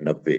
90,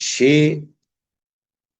6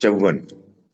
54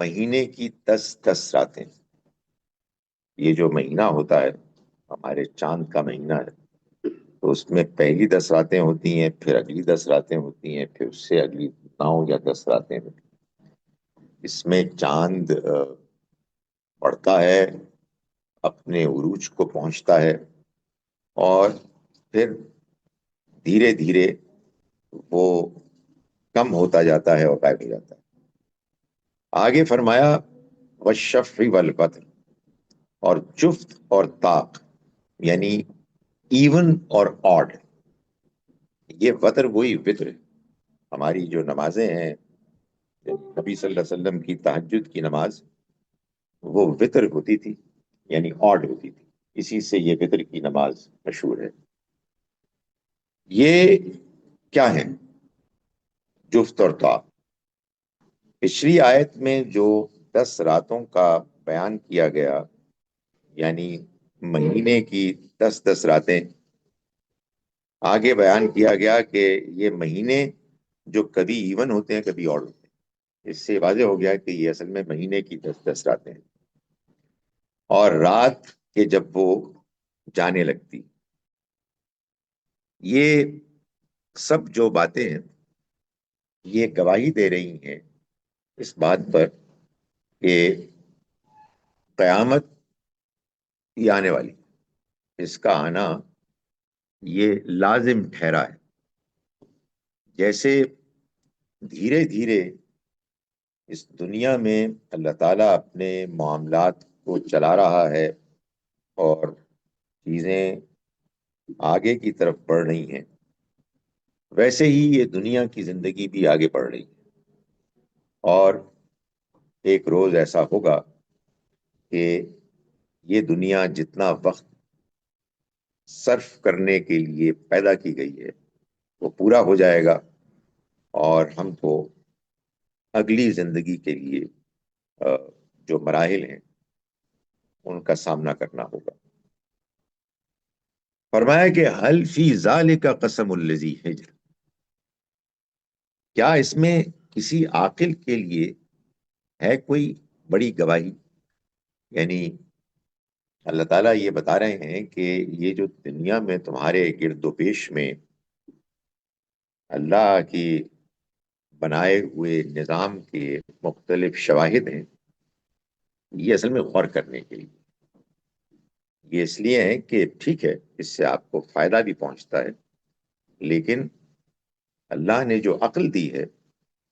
مہینے کی 10 راتیں. یہ جو مہینہ ہوتا ہے ہمارے چاند کا مہینہ ہے، تو اس میں پہلی 10 راتیں ہوتی ہیں، پھر اگلی 10 راتیں ہوتی ہیں، پھر اس سے اگلی 9 یا 10 راتیں ہوتی ہیں. اس میں چاند بڑھتا ہے، اپنے عروج کو پہنچتا ہے، اور پھر دھیرے دھیرے وہ کم ہوتا جاتا ہے اور غائب ہو جاتا ہے. آگے فرمایا والشفع والوتر، اور جفت اور طاق، یعنی ایون اور آڈ. یہ وتر وہی وطر ہے. ہماری جو نمازیں ہیں، نبی صلی اللہ علیہ وسلم کی تہجد کی نماز وہ وطر ہوتی تھی، یعنی آڈ ہوتی تھی. اسی سے یہ وطر کی نماز مشہور ہے. یہ کیا ہے جفت اور طاق؟ پچھلی آیت میں جو 10 راتوں کا بیان کیا گیا، یعنی مہینے کی 10 راتیں، آگے بیان کیا گیا کہ یہ مہینے جو کبھی ایون ہوتے ہیں کبھی آڈ ہوتے ہیں. اس سے واضح ہو گیا کہ یہ اصل میں مہینے کی 10 راتیں ہیں. اور رات کے جب وہ جانے لگتی، یہ سب جو باتیں ہیں یہ گواہی دے رہی ہیں اس بات پر کہ قیامت یہ آنے والی، اس کا آنا یہ لازم ٹھہرا ہے. جیسے دھیرے دھیرے اس دنیا میں اللہ تعالیٰ اپنے معاملات کو چلا رہا ہے اور چیزیں آگے کی طرف بڑھ رہی ہیں، ویسے ہی یہ دنیا کی زندگی بھی آگے بڑھ رہی ہے. اور ایک روز ایسا ہوگا کہ یہ دنیا جتنا وقت صرف کرنے کے لیے پیدا کی گئی ہے وہ پورا ہو جائے گا، اور ہم کو اگلی زندگی کے لیے جو مراحل ہیں ان کا سامنا کرنا ہوگا. فرمایا کہ حل فی ذالک قسم الذی حجر، کیا اس میں کسی عاقل کے لیے ہے کوئی بڑی گواہی؟ یعنی اللہ تعالیٰ یہ بتا رہے ہیں کہ یہ جو دنیا میں تمہارے گرد و پیش میں اللہ کی بنائے ہوئے نظام کے مختلف شواہد ہیں، یہ اصل میں غور کرنے کے لیے. یہ اس لیے ہے کہ ٹھیک ہے اس سے آپ کو فائدہ بھی پہنچتا ہے، لیکن اللہ نے جو عقل دی ہے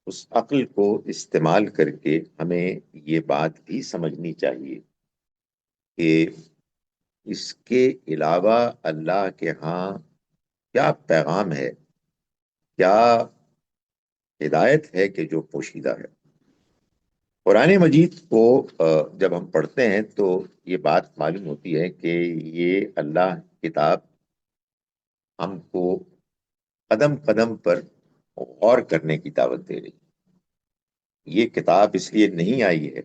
اس عقل کو استعمال کر کے ہمیں یہ بات بھی سمجھنی چاہیے کہ اس کے علاوہ اللہ کے ہاں کیا پیغام ہے، کیا ہدایت ہے کہ جو پوشیدہ ہے. قرآن مجید کو جب ہم پڑھتے ہیں تو یہ بات معلوم ہوتی ہے کہ یہ اللہ کتاب ہم کو قدم قدم پر غور کرنے کی دعوت دے رہی. یہ کتاب اس لیے نہیں آئی ہے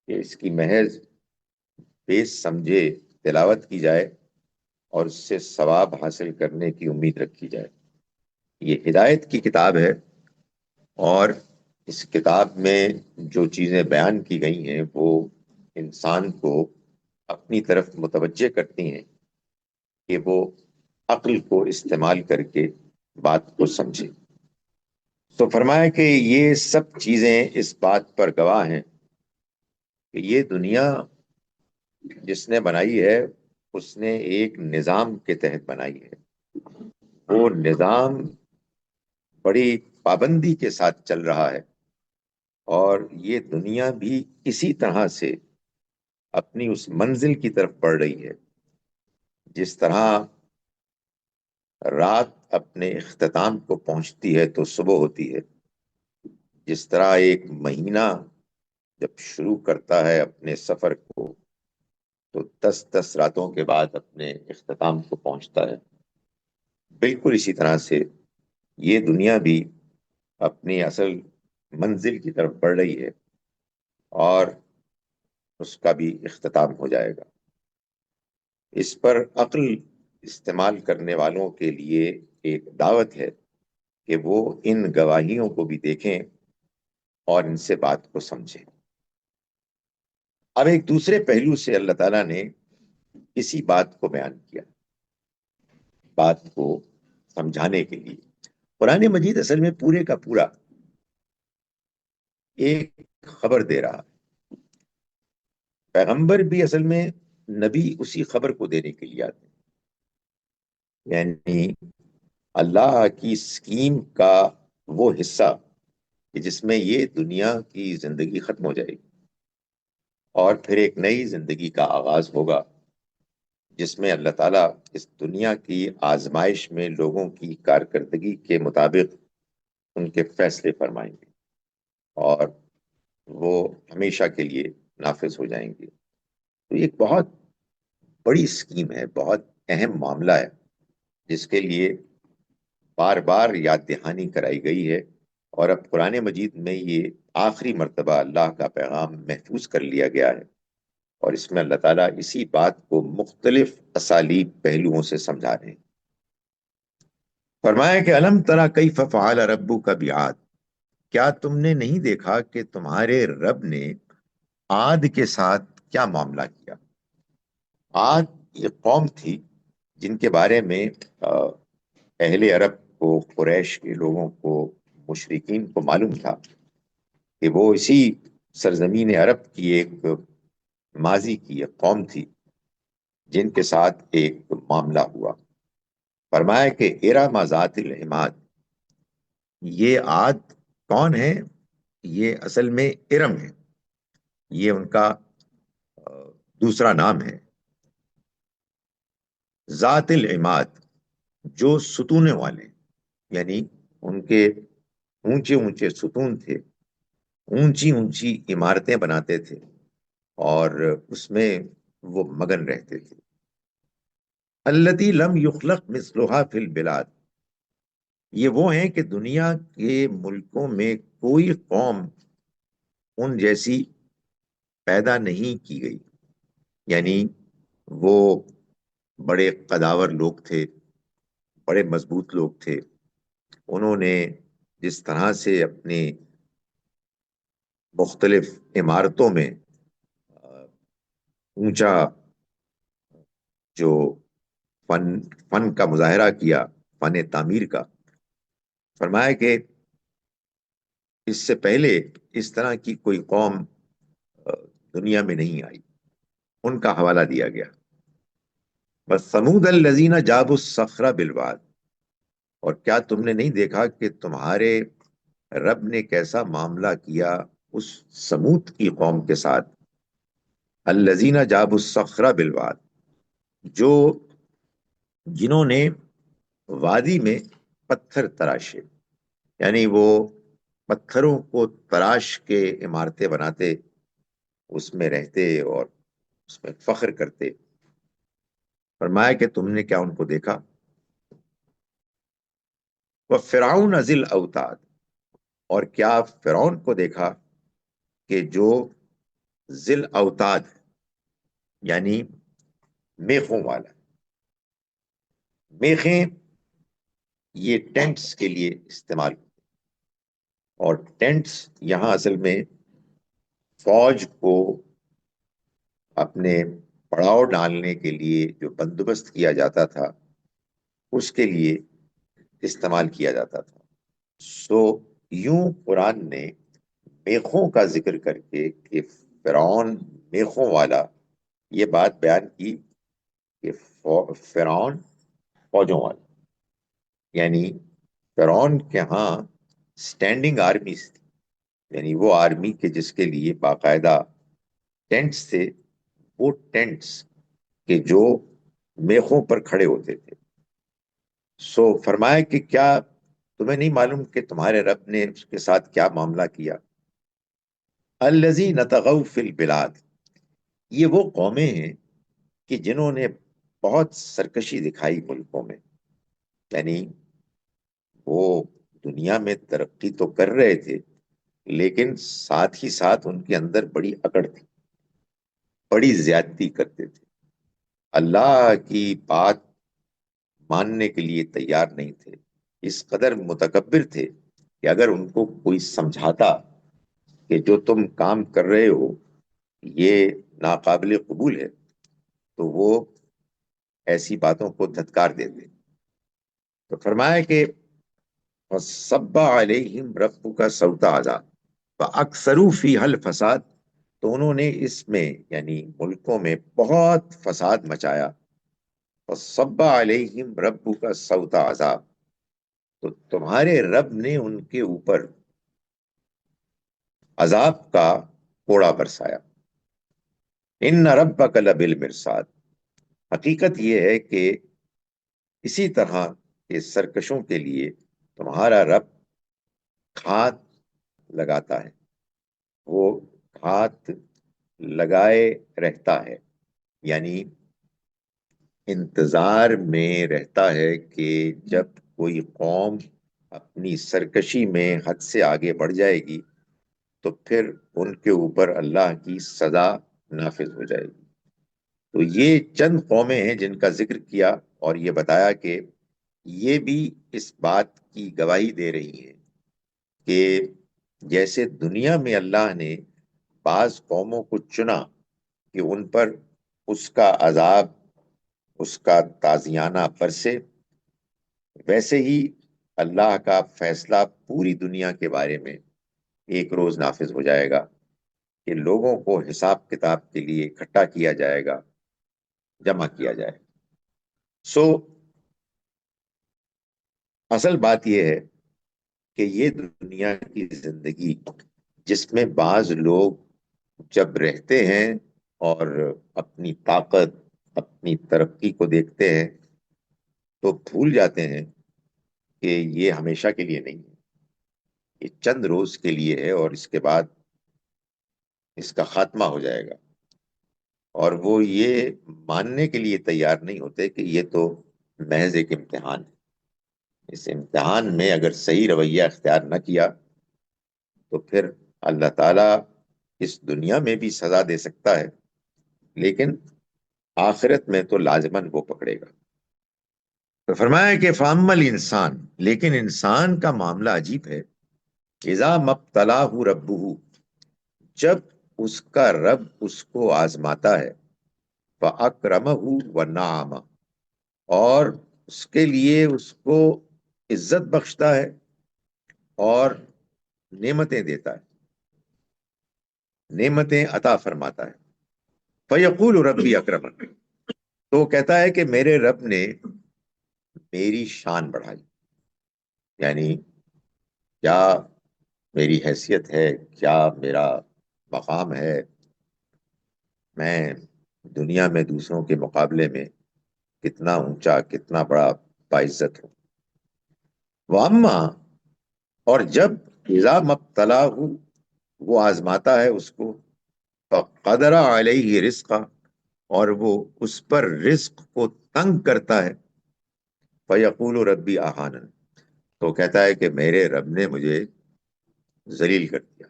کہ اس کی محض بیس سمجھے تلاوت کی جائے اور اس سے ثواب حاصل کرنے کی امید رکھی جائے. یہ ہدایت کی کتاب ہے، اور اس کتاب میں جو چیزیں بیان کی گئی ہیں وہ انسان کو اپنی طرف متوجہ کرتی ہیں کہ وہ عقل کو استعمال کر کے بات کو سمجھے. تو فرمایا کہ یہ سب چیزیں اس بات پر گواہ ہیں کہ یہ دنیا جس نے بنائی ہے اس نے ایک نظام کے تحت بنائی ہے. وہ نظام بڑی پابندی کے ساتھ چل رہا ہے، اور یہ دنیا بھی اسی طرح سے اپنی اس منزل کی طرف بڑھ رہی ہے. جس طرح رات اپنے اختتام کو پہنچتی ہے تو صبح ہوتی ہے، جس طرح ایک مہینہ جب شروع کرتا ہے اپنے سفر کو تو 10 راتوں کے بعد اپنے اختتام کو پہنچتا ہے، بالکل اسی طرح سے یہ دنیا بھی اپنی اصل منزل کی طرف بڑھ رہی ہے اور اس کا بھی اختتام ہو جائے گا. اس پر عقل استعمال کرنے والوں کے لیے ایک دعوت ہے کہ وہ ان گواہیوں کو بھی دیکھیں اور ان سے بات کو سمجھیں۔ اب ایک دوسرے پہلو سے اللہ تعالیٰ نے اسی بات کو بیان کیا، بات کو سمجھانے کے لیے۔ قرآن مجید اصل میں پورے کا پورا ایک خبر دے رہا، پیغمبر بھی اصل میں نبی اسی خبر کو دینے کے لیے آتے ہیں، یعنی اللہ کی اسکیم کا وہ حصہ کہ جس میں یہ دنیا کی زندگی ختم ہو جائے گی اور پھر ایک نئی زندگی کا آغاز ہوگا، جس میں اللہ تعالیٰ اس دنیا کی آزمائش میں لوگوں کی کارکردگی کے مطابق ان کے فیصلے فرمائیں گے اور وہ ہمیشہ کے لیے نافذ ہو جائیں گے۔ تو یہ ایک بہت بڑی اسکیم ہے، بہت اہم معاملہ ہے، جس کے لیے بار بار یاد دہانی کرائی گئی ہے، اور اب قرآن مجید میں یہ آخری مرتبہ اللہ کا پیغام محفوظ کر لیا گیا ہے، اور اس میں اللہ تعالیٰ اسی بات کو مختلف اسالیب پہلوؤں سے سمجھا رہے ہیں۔ فرمایا کہ الم ترا کیف فعل ربک بعاد، کیا تم نے نہیں دیکھا کہ تمہارے رب نے عاد کے ساتھ کیا معاملہ کیا؟ عاد یہ قوم تھی جن کے بارے میں اہل عرب کو، قریش کے لوگوں کو، مشرکین کو معلوم تھا کہ وہ اسی سرزمین عرب کی ایک ماضی کی ایک قوم تھی جن کے ساتھ ایک معاملہ ہوا۔ فرمایا کہ ارم ذات العماد، یہ عاد کون ہے؟ یہ اصل میں ارم ہے، یہ ان کا دوسرا نام ہے۔ ذات العماد، جو ستونے والے، یعنی ان کے اونچے اونچے ستون تھے، اونچی اونچی عمارتیں بناتے تھے اور اس میں وہ مگن رہتے تھے۔ التی لم یخلق مثلها فی البلاد، یہ وہ ہیں کہ دنیا کے ملکوں میں کوئی قوم ان جیسی پیدا نہیں کی گئی، یعنی وہ بڑے قداور لوگ تھے، بڑے مضبوط لوگ تھے، انہوں نے جس طرح سے اپنے مختلف عمارتوں میں اونچا جو فن کا مظاہرہ کیا، فن تعمیر کا، فرمایا کہ اس سے پہلے اس طرح کی کوئی قوم دنیا میں نہیں آئی، ان کا حوالہ دیا گیا۔ بس سمود الذین جابوا الصخر بالواد، اور کیا تم نے نہیں دیکھا کہ تمہارے رب نے کیسا معاملہ کیا اس سمود کی قوم کے ساتھ؟ الذین جابوا الصخر بالواد، جنہوں نے وادی میں پتھر تراشے، یعنی وہ پتھروں کو تراش کے عمارتیں بناتے، اس میں رہتے اور اس میں فخر کرتے۔ فرمایا کہ تم نے کیا ان کو دیکھا؟ وَفِرْعَوْنَ ذِی الْأَوْتَادِ، اور کیا فرعون کو دیکھا کہ جو ذی الاوتاد، یعنی میخوں والا۔ میخیں یہ ٹینٹس کے لیے استعمال ہوتے ہیں، اور ٹینٹس یہاں اصل میں فوج کو اپنے پڑاؤ ڈالنے کے لیے جو بندوبست کیا جاتا تھا اس کے لیے استعمال کیا جاتا تھا۔ سو یوں قرآن نے میخوں کا ذکر کر کے کہ فرعون میخوں والا، یہ بات بیان کی کہ فرعون فوجوں والا، یعنی فرعون کے ہاں سٹینڈنگ آرمیز تھی، یعنی وہ آرمی کے جس کے لیے باقاعدہ ٹینٹس تھے، وہ ٹینٹس کہ جو میخوں پر کھڑے ہوتے تھے۔ سو فرمایا کہ کیا تمہیں نہیں معلوم کہ تمہارے رب نے اس کے ساتھ کیا معاملہ کیا؟ الذین طغوا فی البلاد، یہ وہ قومیں ہیں کہ جنہوں نے بہت سرکشی دکھائی ملکوں میں، یعنی وہ دنیا میں ترقی تو کر رہے تھے لیکن ساتھ ہی ساتھ ان کے اندر بڑی اکڑ تھی، بڑی زیادتی کرتے تھے، اللہ کی بات ماننے کے لیے تیار نہیں تھے، اس قدر متکبر تھے کہ اگر ان کو کوئی سمجھاتا کہ جو تم کام کر رہے ہو یہ ناقابل قبول ہے، تو وہ ایسی باتوں کو دھتکار دیتے. تو فرمایا کہ فَصَبَّ عَلَيْهِمْ رَبُّكَ سَوْطَ عَذَابٍ فَأَكْثَرُوا فِيهَا الْفَسَادَ، تو انہوں نے اس میں یعنی ملکوں میں بہت فساد مچایا. فَصَبَّ عَلَيْهِمْ رَبُّكَ سَوْطَ عَذَابٍ، تو تمہارے رب نے ان کے اوپر عذاب کا کوڑا برسایا. ان ربک لبالمرصاد، حقیقت یہ ہے کہ اسی طرح کے سرکشوں کے لیے تمہارا رب گھات لگاتا ہے، وہ گھات لگائے رہتا ہے، یعنی انتظار میں رہتا ہے کہ جب کوئی قوم اپنی سرکشی میں حد سے آگے بڑھ جائے گی تو پھر ان کے اوپر اللہ کی سزا نافذ ہو جائے گی. تو یہ چند قومیں ہیں جن کا ذکر کیا اور یہ بتایا کہ یہ بھی اس بات کی گواہی دے رہی ہیں کہ جیسے دنیا میں اللہ نے بعض قوموں کو چنا کہ ان پر اس کا عذاب، اس کا تازیانہ برسے، ویسے ہی اللہ کا فیصلہ پوری دنیا کے بارے میں ایک روز نافذ ہو جائے گا کہ لوگوں کو حساب کتاب کے لیے اکٹھا کیا جائے گا، جمع کیا جائے. سو اصل بات یہ ہے کہ یہ دنیا کی زندگی جس میں بعض لوگ جب رہتے ہیں اور اپنی طاقت، اپنی ترقی کو دیکھتے ہیں تو بھول جاتے ہیں کہ یہ ہمیشہ کے لیے نہیں ہے، یہ چند روز کے لیے ہے اور اس کے بعد اس کا خاتمہ ہو جائے گا. اور وہ یہ ماننے کے لیے تیار نہیں ہوتے کہ یہ تو محض ایک امتحان ہے. اس امتحان میں اگر صحیح رویہ اختیار نہ کیا تو پھر اللہ تعالیٰ اس دنیا میں بھی سزا دے سکتا ہے، لیکن آخرت میں تو لازماً وہ پکڑے گا. تو فرمایا کہ فامل انسان، لیکن انسان کا معاملہ عجیب ہے. اذا مبتلاہ ربہ، جب اس کا رب اس کو آزماتا ہے، فاکرمہ ونعم، اور اس کے لیے اس کو عزت بخشتا ہے اور نعمتیں دیتا ہے، نعمتیں عطا فرماتا ہے. فیقول ربی اکرمن، تو وہ کہتا ہے کہ میرے رب نے میری شان بڑھائی، یعنی کیا میری حیثیت ہے، کیا میرا مقام ہے، میں دنیا میں دوسروں کے مقابلے میں کتنا اونچا، کتنا بڑا باعزت ہوں. واما، اور جب اذا مبتلاہ، وہ آزماتا ہے اس کو، فقدر علیہ رزقا، اور وہ اس پر رزق کو تنگ کرتا ہے، فیقول ربی اہانن، تو کہتا ہے کہ میرے رب نے مجھے ذلیل کر دیا،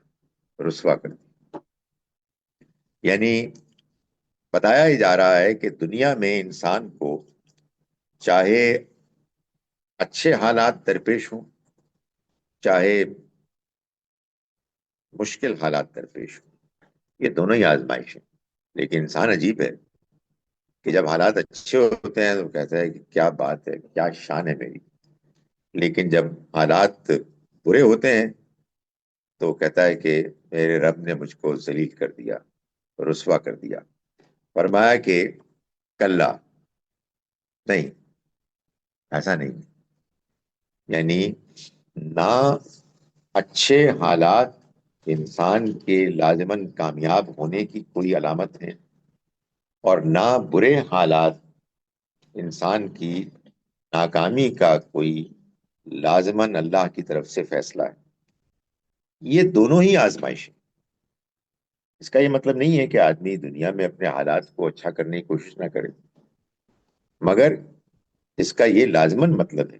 رسوا کر دیا. یعنی بتایا ہی جا رہا ہے کہ دنیا میں انسان کو چاہے اچھے حالات درپیش ہوں، چاہے مشکل حالات درپیش ہوں، یہ دونوں ہی آزمائش ہیں. لیکن انسان عجیب ہے کہ جب حالات اچھے ہوتے ہیں تو کہتا ہے کہ کیا بات ہے، کیا شان ہے میری، لیکن جب حالات برے ہوتے ہیں تو کہتا ہے کہ میرے رب نے مجھ کو ذلیل کر دیا، رسوا کر دیا. فرمایا کہ کلا، نہیں، ایسا نہیں. یعنی نہ اچھے حالات انسان کے لازماً کامیاب ہونے کی کوئی علامت ہے، اور نہ برے حالات انسان کی ناکامی کا کوئی لازماً اللہ کی طرف سے فیصلہ ہے. یہ دونوں ہی آزمائش ہے. اس کا یہ مطلب نہیں ہے کہ آدمی دنیا میں اپنے حالات کو اچھا کرنے کی کوشش نہ کرے، مگر اس کا یہ لازماً مطلب ہے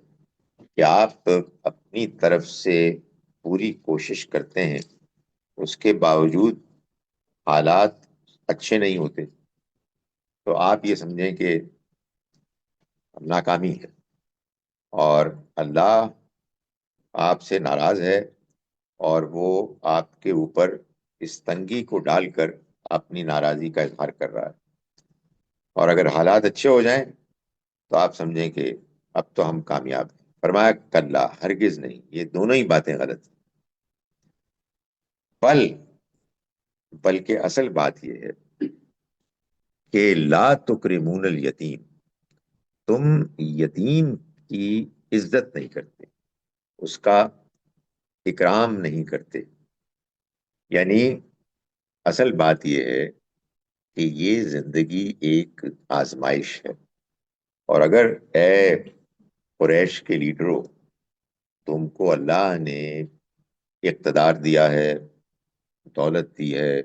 کہ آپ اپنی طرف سے پوری کوشش کرتے ہیں، اس کے باوجود حالات اچھے نہیں ہوتے تو آپ یہ سمجھیں کہ ناکامی ہے اور اللہ آپ سے ناراض ہے اور وہ آپ کے اوپر اس تنگی کو ڈال کر اپنی ناراضی کا اظہار کر رہا ہے، اور اگر حالات اچھے ہو جائیں تو آپ سمجھیں کہ اب تو ہم کامیاب ہیں۔ فرمایا کلا، ہرگز نہیں، یہ دونوں ہی باتیں غلط ہیں۔ بلکہ اصل بات یہ ہے کہ لا تکرمون الیتیم، تم یتیم کی عزت نہیں کرتے، اس کا اکرام نہیں کرتے۔ یعنی اصل بات یہ ہے کہ یہ زندگی ایک آزمائش ہے، اور اگر اے قریش کے لیڈروں، تم کو اللہ نے اقتدار دیا ہے، دولت دی ہے،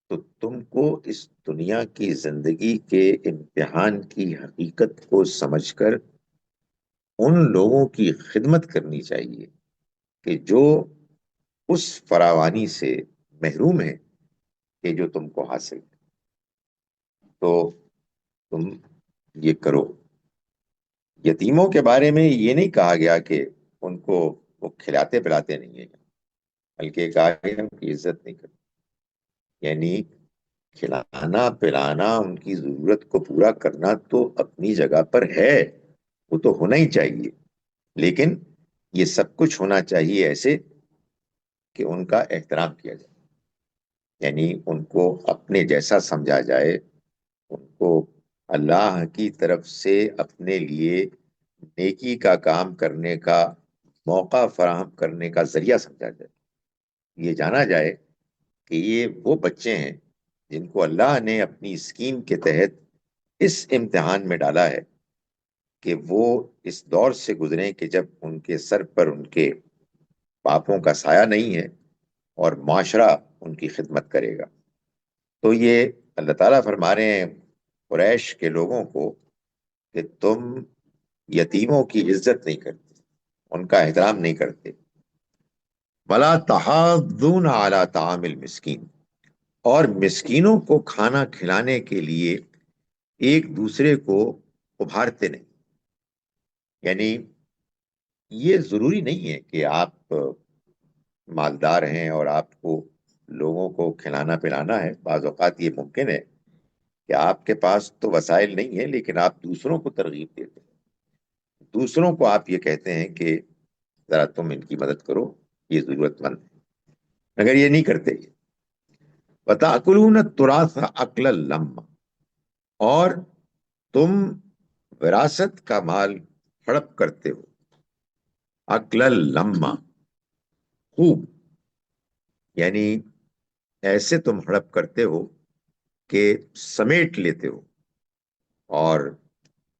تو تم کو اس دنیا کی زندگی کے امتحان کی حقیقت کو سمجھ کر ان لوگوں کی خدمت کرنی چاہیے کہ جو اس فراوانی سے محروم ہیں کہ جو تم کو حاصل ہے، تو تم یہ کرو۔ یتیموں کے بارے میں یہ نہیں کہا گیا کہ ان کو وہ کھلاتے پلاتے نہیں ہیں، بلکہ کہا گیا ان کی عزت نہیں کرتے۔ یعنی کھلانا پلانا، ان کی ضرورت کو پورا کرنا تو اپنی جگہ پر ہے، وہ تو ہونا ہی چاہیے، لیکن یہ سب کچھ ہونا چاہیے ایسے کہ ان کا احترام کیا جائے، یعنی ان کو اپنے جیسا سمجھا جائے، ان کو اللہ کی طرف سے اپنے لیے نیکی کا کام کرنے کا موقع فراہم کرنے کا ذریعہ سمجھا جائے، یہ جانا جائے کہ یہ وہ بچے ہیں جن کو اللہ نے اپنی اسکیم کے تحت اس امتحان میں ڈالا ہے کہ وہ اس دور سے گزریں کہ جب ان کے سر پر ان کے باپوں کا سایہ نہیں ہے اور معاشرہ ان کی خدمت کرے گا۔ تو یہ اللہ تعالیٰ فرما رہے ہیں قریش کے لوگوں کو کہ تم یتیموں کی عزت نہیں کرتے، ان کا احترام نہیں کرتے۔ ولا تحاضون علی طعام المسکین، اور مسکینوں کو کھانا کھلانے کے لیے ایک دوسرے کو ابھارتے نہیں۔ یعنی یہ ضروری نہیں ہے کہ آپ مالدار ہیں اور آپ کو لوگوں کو کھلانا پلانا ہے، بعض اوقات یہ ممکن ہے کہ آپ کے پاس تو وسائل نہیں ہے لیکن آپ دوسروں کو ترغیب دیتے ہیں، دوسروں کو آپ یہ کہتے ہیں کہ ذرا تم ان کی مدد کرو، یہ ضرورت مند ہے، مگر یہ نہیں کرتے۔ وَتَأْكُلُونَ التُّرَاثَ أَكْلًا لَمًّا، اور تم وراثت کا مال ہڑپ کرتے ہو، اکل لما، خوب، یعنی ایسے تم ہڑپ کرتے ہو کہ سمیٹ لیتے ہو اور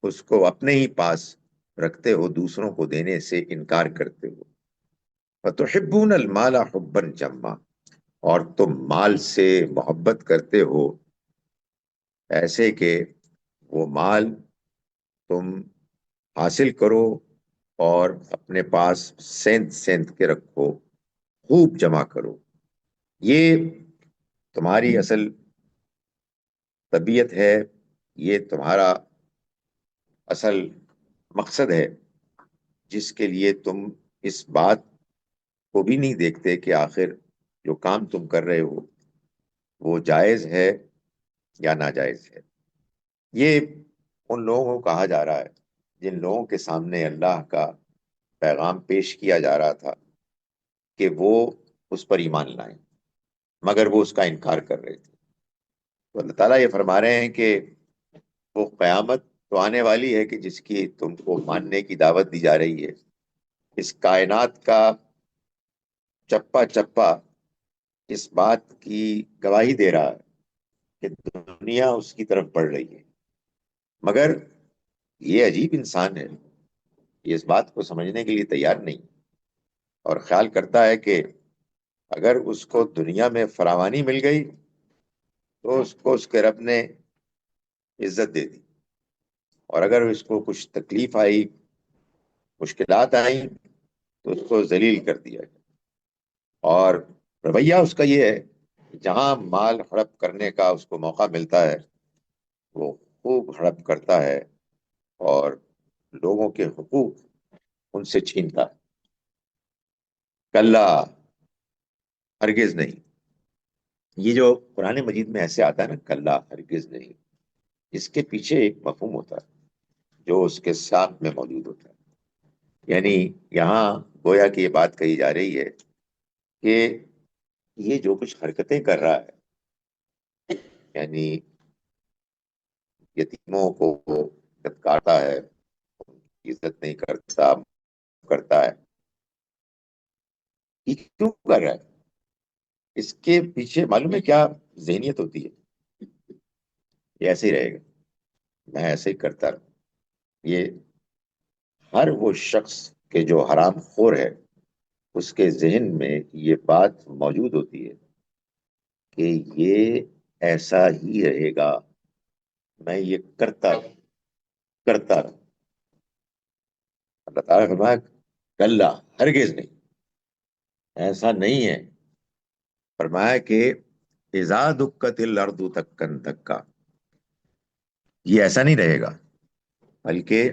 اس کو اپنے ہی پاس رکھتے ہو، دوسروں کو دینے سے انکار کرتے ہو۔ وَتُحِبُّونَ الْمَالَ حُبًّا جَمًّا، اور تم مال سے محبت کرتے ہو ایسے کہ وہ مال تم حاصل کرو اور اپنے پاس سینت سینت کے رکھو، خوب جمع کرو۔ یہ تمہاری اصل طبیعت ہے، یہ تمہارا اصل مقصد ہے، جس کے لیے تم اس بات کو بھی نہیں دیکھتے کہ آخر جو کام تم کر رہے ہو وہ جائز ہے یا ناجائز ہے۔ یہ ان لوگوں کو کہا جا رہا ہے جن لوگوں کے سامنے اللہ کا پیغام پیش کیا جا رہا تھا کہ وہ اس پر ایمان لائیں، مگر وہ اس کا انکار کر رہے تھے۔ تو اللہ تعالیٰ یہ فرما رہے ہیں کہ وہ قیامت تو آنے والی ہے کہ جس کی تم کو ماننے کی دعوت دی جا رہی ہے، اس کائنات کا چپا چپا اس بات کی گواہی دے رہا ہے کہ دنیا اس کی طرف بڑھ رہی ہے، مگر یہ عجیب انسان ہے، یہ اس بات کو سمجھنے کے لیے تیار نہیں، اور خیال کرتا ہے کہ اگر اس کو دنیا میں فراوانی مل گئی تو اس کو اس کے رب نے عزت دے دی، اور اگر اس کو کچھ تکلیف آئی، مشکلات آئیں، تو اس کو ذلیل کر دیا گیا۔ اور رویہ اس کا یہ ہے کہ جہاں مال ہڑپ کرنے کا اس کو موقع ملتا ہے وہ خوب ہڑپ کرتا ہے اور لوگوں کے حقوق ان سے چھینتا ہے۔ کلا، ہرگز نہیں. یہ جو قرآن مجید میں ایسے آتا ہے نا کلا ہرگز نہیں، اس کے پیچھے ایک مفہوم ہوتا ہے جو اس کے ساتھ میں موجود ہوتا ہے. یعنی یہاں گویا کہ یہ بات کہی جا رہی ہے کہ یہ جو کچھ حرکتیں کر رہا ہے، یعنی یتیموں کو کاٹتا ہے، عزت نہیں کرتا ہے، یہ کیوں کر رہا ہے؟ اس کے پیچھے معلوم ہے کیا ذہنیت ہوتی ہے؟ یہ ایسے ہی رہے گا، میں ایسے ہی کرتا رہوں. یہ ہر وہ شخص کے جو حرام خور ہے اس کے ذہن میں یہ بات موجود ہوتی ہے کہ یہ ایسا ہی رہے گا، میں یہ کرتا رہوں. اللہ تعالیٰ نے فرمایا کلا، ہرگز نہیں، ایسا نہیں ہے. فرمایا کہ اذا دکت الارض دکن دکا، یہ ایسا نہیں رہے گا، بلکہ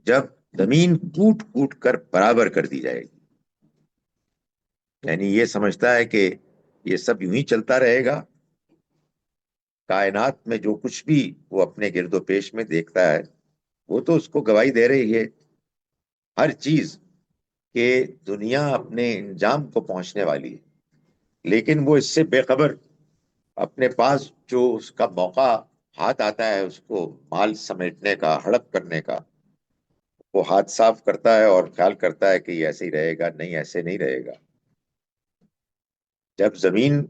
جب زمین کوٹ کوٹ کر برابر کر دی جائے گی. یعنی یہ سمجھتا ہے کہ یہ سب یوں ہی چلتا رہے گا، کائنات میں جو کچھ بھی وہ اپنے گرد و پیش میں دیکھتا ہے وہ تو اس کو گواہی دے رہی ہے، ہر چیز کہ دنیا اپنے انجام کو پہنچنے والی ہے، لیکن وہ اس سے بے خبر. اپنے پاس جو اس کا موقع ہاتھ آتا ہے اس کو مال سمیٹنے کا، ہڑپ کرنے کا، وہ ہاتھ صاف کرتا ہے اور خیال کرتا ہے کہ یہ ایسے ہی رہے گا. نہیں، ایسے نہیں رہے گا. جب زمین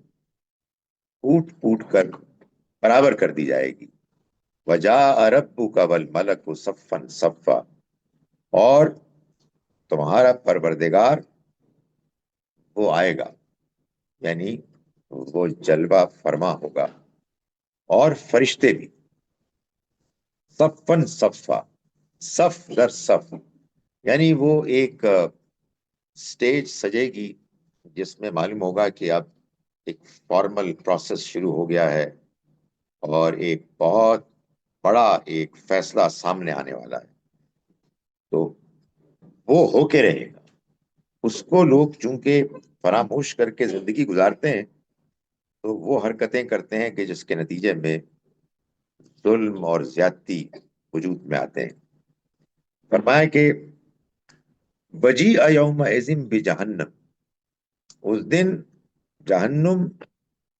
پوٹ پوٹ کر برابر کر دی جائے گی، وجاء ربک والملک صفا صفا، اور تمہارا پروردگار وہ آئے گا، یعنی وہ جلوہ فرما ہوگا، اور فرشتے بھی صفن صفا، صف در صف. یعنی وہ ایک سٹیج سجے گی جس میں معلوم ہوگا کہ اب ایک فارمل پروسیس شروع ہو گیا ہے اور ایک بہت بڑا ایک فیصلہ سامنے آنے والا ہے. تو وہ ہو کے رہے گا. اس کو لوگ چونکہ فراموش کر کے زندگی گزارتے ہیں تو وہ حرکتیں کرتے ہیں کہ جس کے نتیجے میں ظلم اور زیادتی وجود میں آتے ہیں. فرمایا کہ وجیء یومئذ بجہنم، اس دن جہنم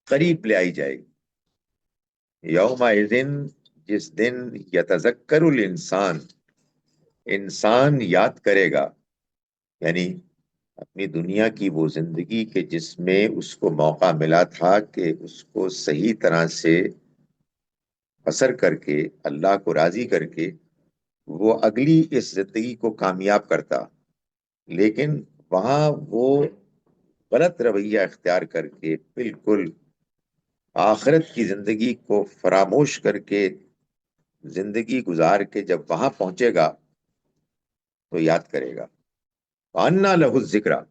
قریب لے آئی جائے گی. یومئذ، جس دن یتذکر الانسان، انسان یاد کرے گا، یعنی اپنی دنیا کی وہ زندگی کے جس میں اس کو موقع ملا تھا کہ اس کو صحیح طرح سے بسر کر کے اللہ کو راضی کر کے وہ اگلی اس زندگی کو کامیاب کرتا، لیکن وہاں وہ غلط رویہ اختیار کر کے بالکل آخرت کی زندگی کو فراموش کر کے زندگی گزار کے جب وہاں پہنچے گا تو یاد کرے گا. وَأَنَّىٰ لَهُ الذِّكْرَىٰ،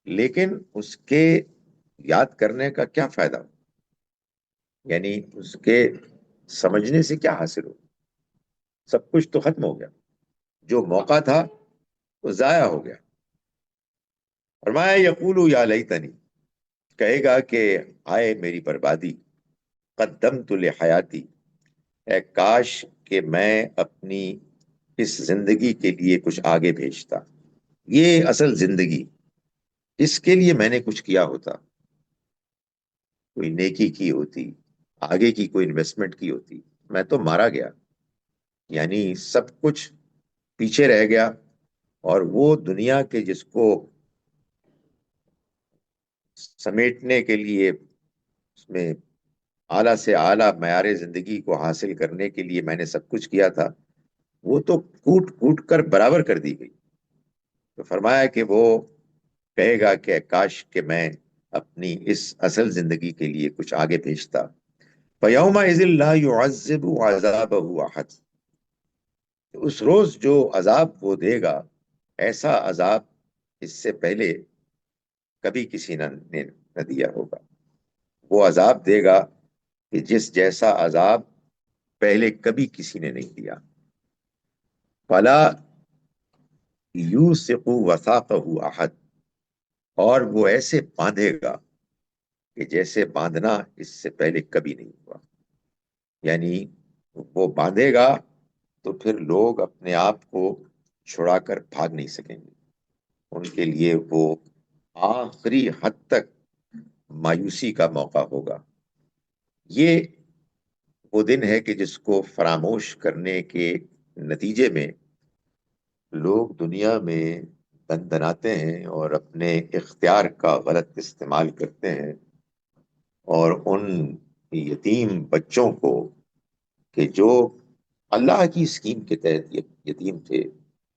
لیکن اس کے یاد کرنے کا کیا فائدہ، یعنی اس کے سمجھنے سے کیا حاصل ہو؟ سب کچھ تو ختم ہو گیا، جو موقع تھا وہ ضائع ہو گیا. فرمایا یقول یا لیتنی، کہے گا کہ آئے میری بربادی، قدمت لحیاتی، اے کاش کہ میں اپنی اس زندگی کے لیے کچھ آگے بھیجتا. یہ اصل زندگی، اس کے لیے میں نے کچھ کیا ہوتا، کوئی نیکی کی ہوتی، آگے کی کوئی انویسٹمنٹ کی ہوتی. میں تو مارا گیا، یعنی سب کچھ پیچھے رہ گیا، اور وہ دنیا کے جس کو سمیٹنے کے لیے، اس میں اعلیٰ سے اعلیٰ معیار زندگی کو حاصل کرنے کے لیے میں نے سب کچھ کیا تھا، وہ تو کوٹ کوٹ کر برابر کر دی گئی. تو فرمایا کہ وہ کہے گا کہ کاش کہ میں اپنی اس اصل زندگی کے لیے کچھ آگے بھیجتا. فَيَوْمَئِذٍ لَا يُعَذِّبُ عَذَابَهُ أَحَدٌ، اس روز جو عذاب وہ دے گا، ایسا عذاب اس سے پہلے کبھی کسی نے نہ دیا ہوگا. وہ عذاب دے گا کہ جس جیسا عذاب پہلے کبھی کسی نے نہیں دیا. فَلَا يُوثِقُ وَثَاقَهُ أَحَدٌ، اور وہ ایسے باندھے گا کہ جیسے باندھنا اس سے پہلے کبھی نہیں ہوا. یعنی وہ باندھے گا تو پھر لوگ اپنے آپ کو چھڑا کر بھاگ نہیں سکیں گے. ان کے لیے وہ آخری حد تک مایوسی کا موقع ہوگا. یہ وہ دن ہے کہ جس کو فراموش کرنے کے نتیجے میں لوگ دنیا میں دندناتے ہیں اور اپنے اختیار کا غلط استعمال کرتے ہیں، اور ان یتیم بچوں کو کہ جو اللہ کی اسکیم کے تحت یتیم تھے،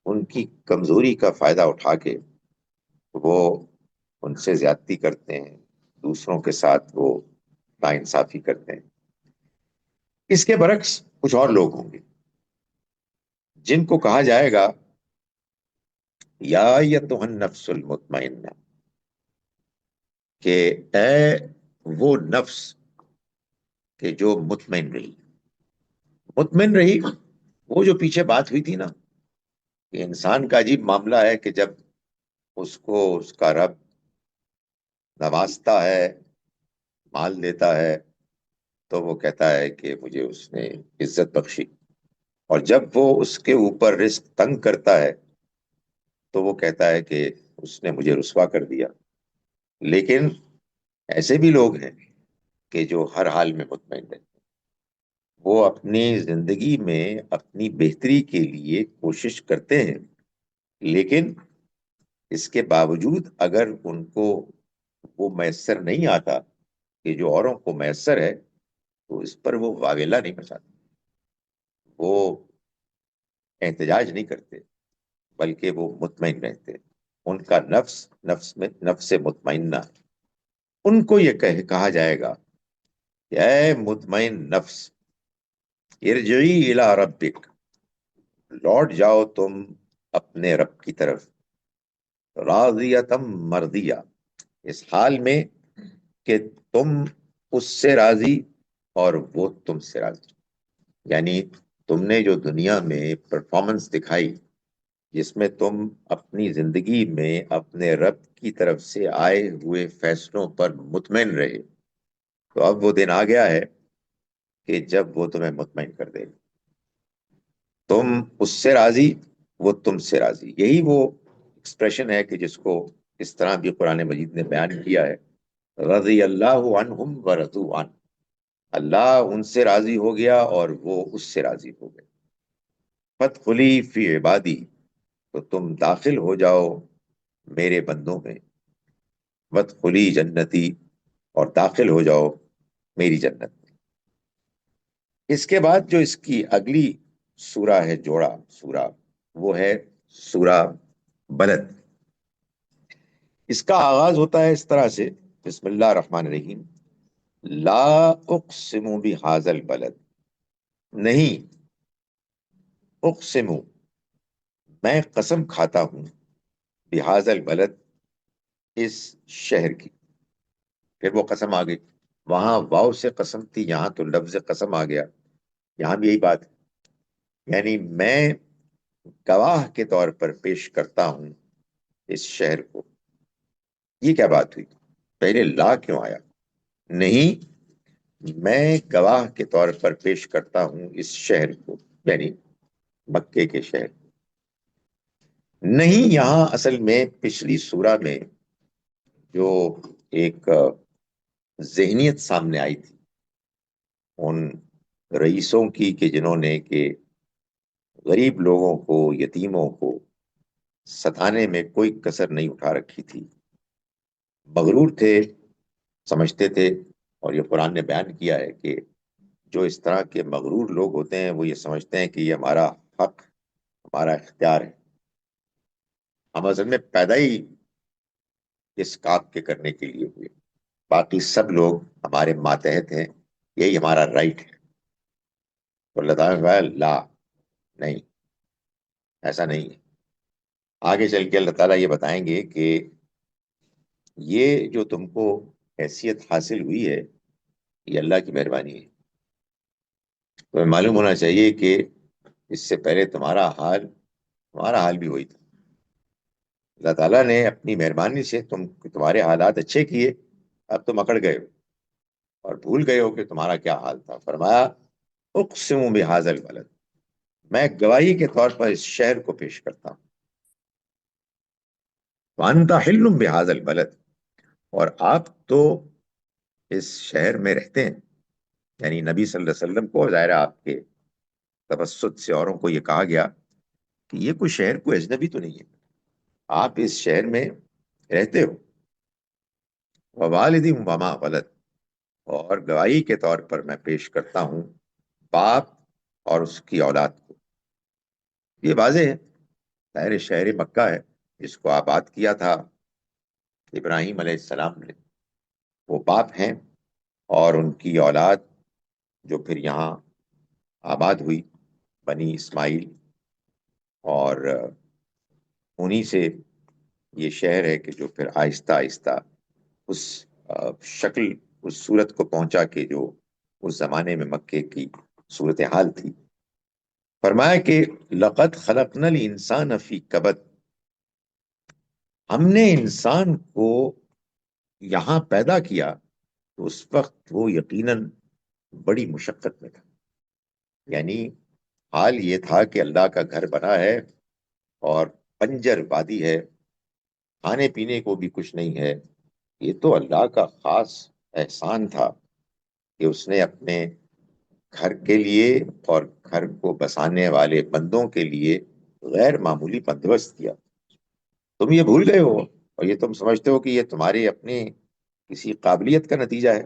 ان کی کمزوری کا فائدہ اٹھا کے وہ ان سے زیادتی کرتے ہیں، دوسروں کے ساتھ وہ ناانصافی کرتے ہیں. اس کے برعکس کچھ اور لوگ ہوں گے جن کو کہا جائے گا یا ایتھا النفس المطمئنہ، کہ اے وہ نفس کہ جو مطمئن رہی. وہ جو پیچھے بات ہوئی تھی نا کہ انسان کا عجیب معاملہ ہے کہ جب اس کو اس کا رب نوازتا ہے، مال دیتا ہے، تو وہ کہتا ہے کہ مجھے اس نے عزت بخشی، اور جب وہ اس کے اوپر رزق تنگ کرتا ہے تو وہ کہتا ہے کہ اس نے مجھے رسوا کر دیا. لیکن ایسے بھی لوگ ہیں کہ جو ہر حال میں مطمئن رہتے ہیں. وہ اپنی زندگی میں اپنی بہتری کے لیے کوشش کرتے ہیں، لیکن اس کے باوجود اگر ان کو وہ میسر نہیں آتا کہ جو اوروں کو میسر ہے، تو اس پر وہ واویلا نہیں مچاتے، وہ احتجاج نہیں کرتے، بلکہ وہ مطمئن رہتے. ان کا نفس مطمئنہ. ان کو یہ کہا جائے گا کہ اے مطمئن نفس، ارجعی الی ربک، لوٹ جاؤ تم اپنے رب کی طرف، راضیتم مرضیہ، اس حال میں کہ تم اس سے راضی اور وہ تم سے راضی. یعنی تم نے جو دنیا میں پرفارمنس دکھائی، جس میں تم اپنی زندگی میں اپنے رب کی طرف سے آئے ہوئے فیصلوں پر مطمئن رہے، تو اب وہ دن آ گیا ہے کہ جب وہ تمہیں مطمئن کر دے. تم اس سے راضی، وہ تم سے راضی. یہی وہ ایکسپریشن ہے کہ جس کو اس طرح بھی قرآن مجید نے بیان کیا ہے، رضی اللہ عنہم ورضوا عنہ، اللہ ان سے راضی ہو گیا اور وہ اس سے راضی ہو گئے. فادخلی فی عبادی، تو تم داخل ہو جاؤ میرے بندوں میں. وادخلی جنتی، اور داخل ہو جاؤ میری جنت میں. اس کے بعد جو اس کی اگلی سورہ ہے، جوڑا سورہ، وہ ہے سورہ بلد. اس کا آغاز ہوتا ہے اس طرح سے، بسم اللہ الرحمن الرحیم، لا اقسم بہذا البلد، نہیں، اقسم، میں قسم کھاتا ہوں، بہذا البلد، اس شہر کی. پھر وہ قسم آ گئی. وہاں واو سے قسم تھی، یہاں تو لفظ قسم آ گیا. یہاں بھی یہی بات ہے، یعنی میں گواہ کے طور پر پیش کرتا ہوں اس شہر کو. یہ کیا بات ہوئی؟ پہلے لا کیوں آیا؟ نہیں، میں گواہ کے طور پر پیش کرتا ہوں اس شہر کو، یعنی مکے کے شہر. نہیں یہاں اصل میں پچھلی سورہ میں جو ایک ذہنیت سامنے آئی تھی ان رئیسوں کی کہ جنہوں نے کہ غریب لوگوں کو، یتیموں کو ستانے میں کوئی کسر نہیں اٹھا رکھی تھی، مغرور تھے، سمجھتے تھے. اور یہ قرآن نے بیان کیا ہے کہ جو اس طرح کے مغرور لوگ ہوتے ہیں وہ یہ سمجھتے ہیں کہ یہ ہمارا حق، ہمارا اختیار ہے. ہم اصل میں پیدا ہی اس کام کے کرنے کے لیے ہوئے، باقی سب لوگ ہمارے ماتحت ہیں، یہی ہمارا رائٹ ہے. تو اللہ تعالیٰ لا، نہیں، ایسا نہیں ہے. آگے چل کے اللہ تعالیٰ یہ بتائیں گے کہ یہ جو تم کو حیثیت حاصل ہوئی ہے، یہ اللہ کی مہربانی ہے. تمہیں معلوم ہونا چاہیے کہ اس سے پہلے تمہارا حال بھی وہی تھا، اللہ تعالیٰ نے اپنی مہربانی سے تمہارے حالات اچھے کیے، اب تم اکڑ گئے ہو اور بھول گئے ہو کہ تمہارا کیا حال تھا۔ فرمایا اقسم بہذا البلد، میں گواہی کے طور پر اس شہر کو پیش کرتا ہوں، وانت حل بہذا البلد، اور آپ تو اس شہر میں رہتے ہیں، یعنی نبی صلی اللہ علیہ وسلم کو ظاہر ہے آپ کے توسط سے اوروں کو یہ کہا گیا کہ یہ کوئی شہر کوئی اجنبی تو نہیں ہے، آپ اس شہر میں رہتے ہو، ووالد وما ولد، اور گواہی کے طور پر میں پیش کرتا ہوں باپ اور اس کی اولاد کو۔ یہ واضح ہے، ظاہر شہر مکہ ہے جس کو آباد کیا تھا ابراہیم علیہ السلام نے، وہ باپ ہیں، اور ان کی اولاد جو پھر یہاں آباد ہوئی، بنی اسماعیل، اور انہی سے یہ شہر ہے کہ جو پھر آہستہ آہستہ اس شکل، اس صورت کو پہنچا کہ جو اس زمانے میں مکے کی صورتحال تھی۔ فرمایا کہ لقد خلقنا الانسان فی کبد، ہم نے انسان کو یہاں پیدا کیا تو اس وقت وہ یقیناً بڑی مشقت میں تھا، یعنی حال یہ تھا کہ اللہ کا گھر بنا ہے اور بنجر وادی ہے، کھانے پینے کو بھی کچھ نہیں ہے۔ یہ تو اللہ کا خاص احسان تھا کہ اس نے اپنے گھر کے لیے اور گھر کو بسانے والے بندوں کے لیے غیر معمولی بندوبست کیا۔ تم یہ بھول گئے ہو اور یہ تم سمجھتے ہو کہ یہ تمہاری اپنی کسی قابلیت کا نتیجہ ہے،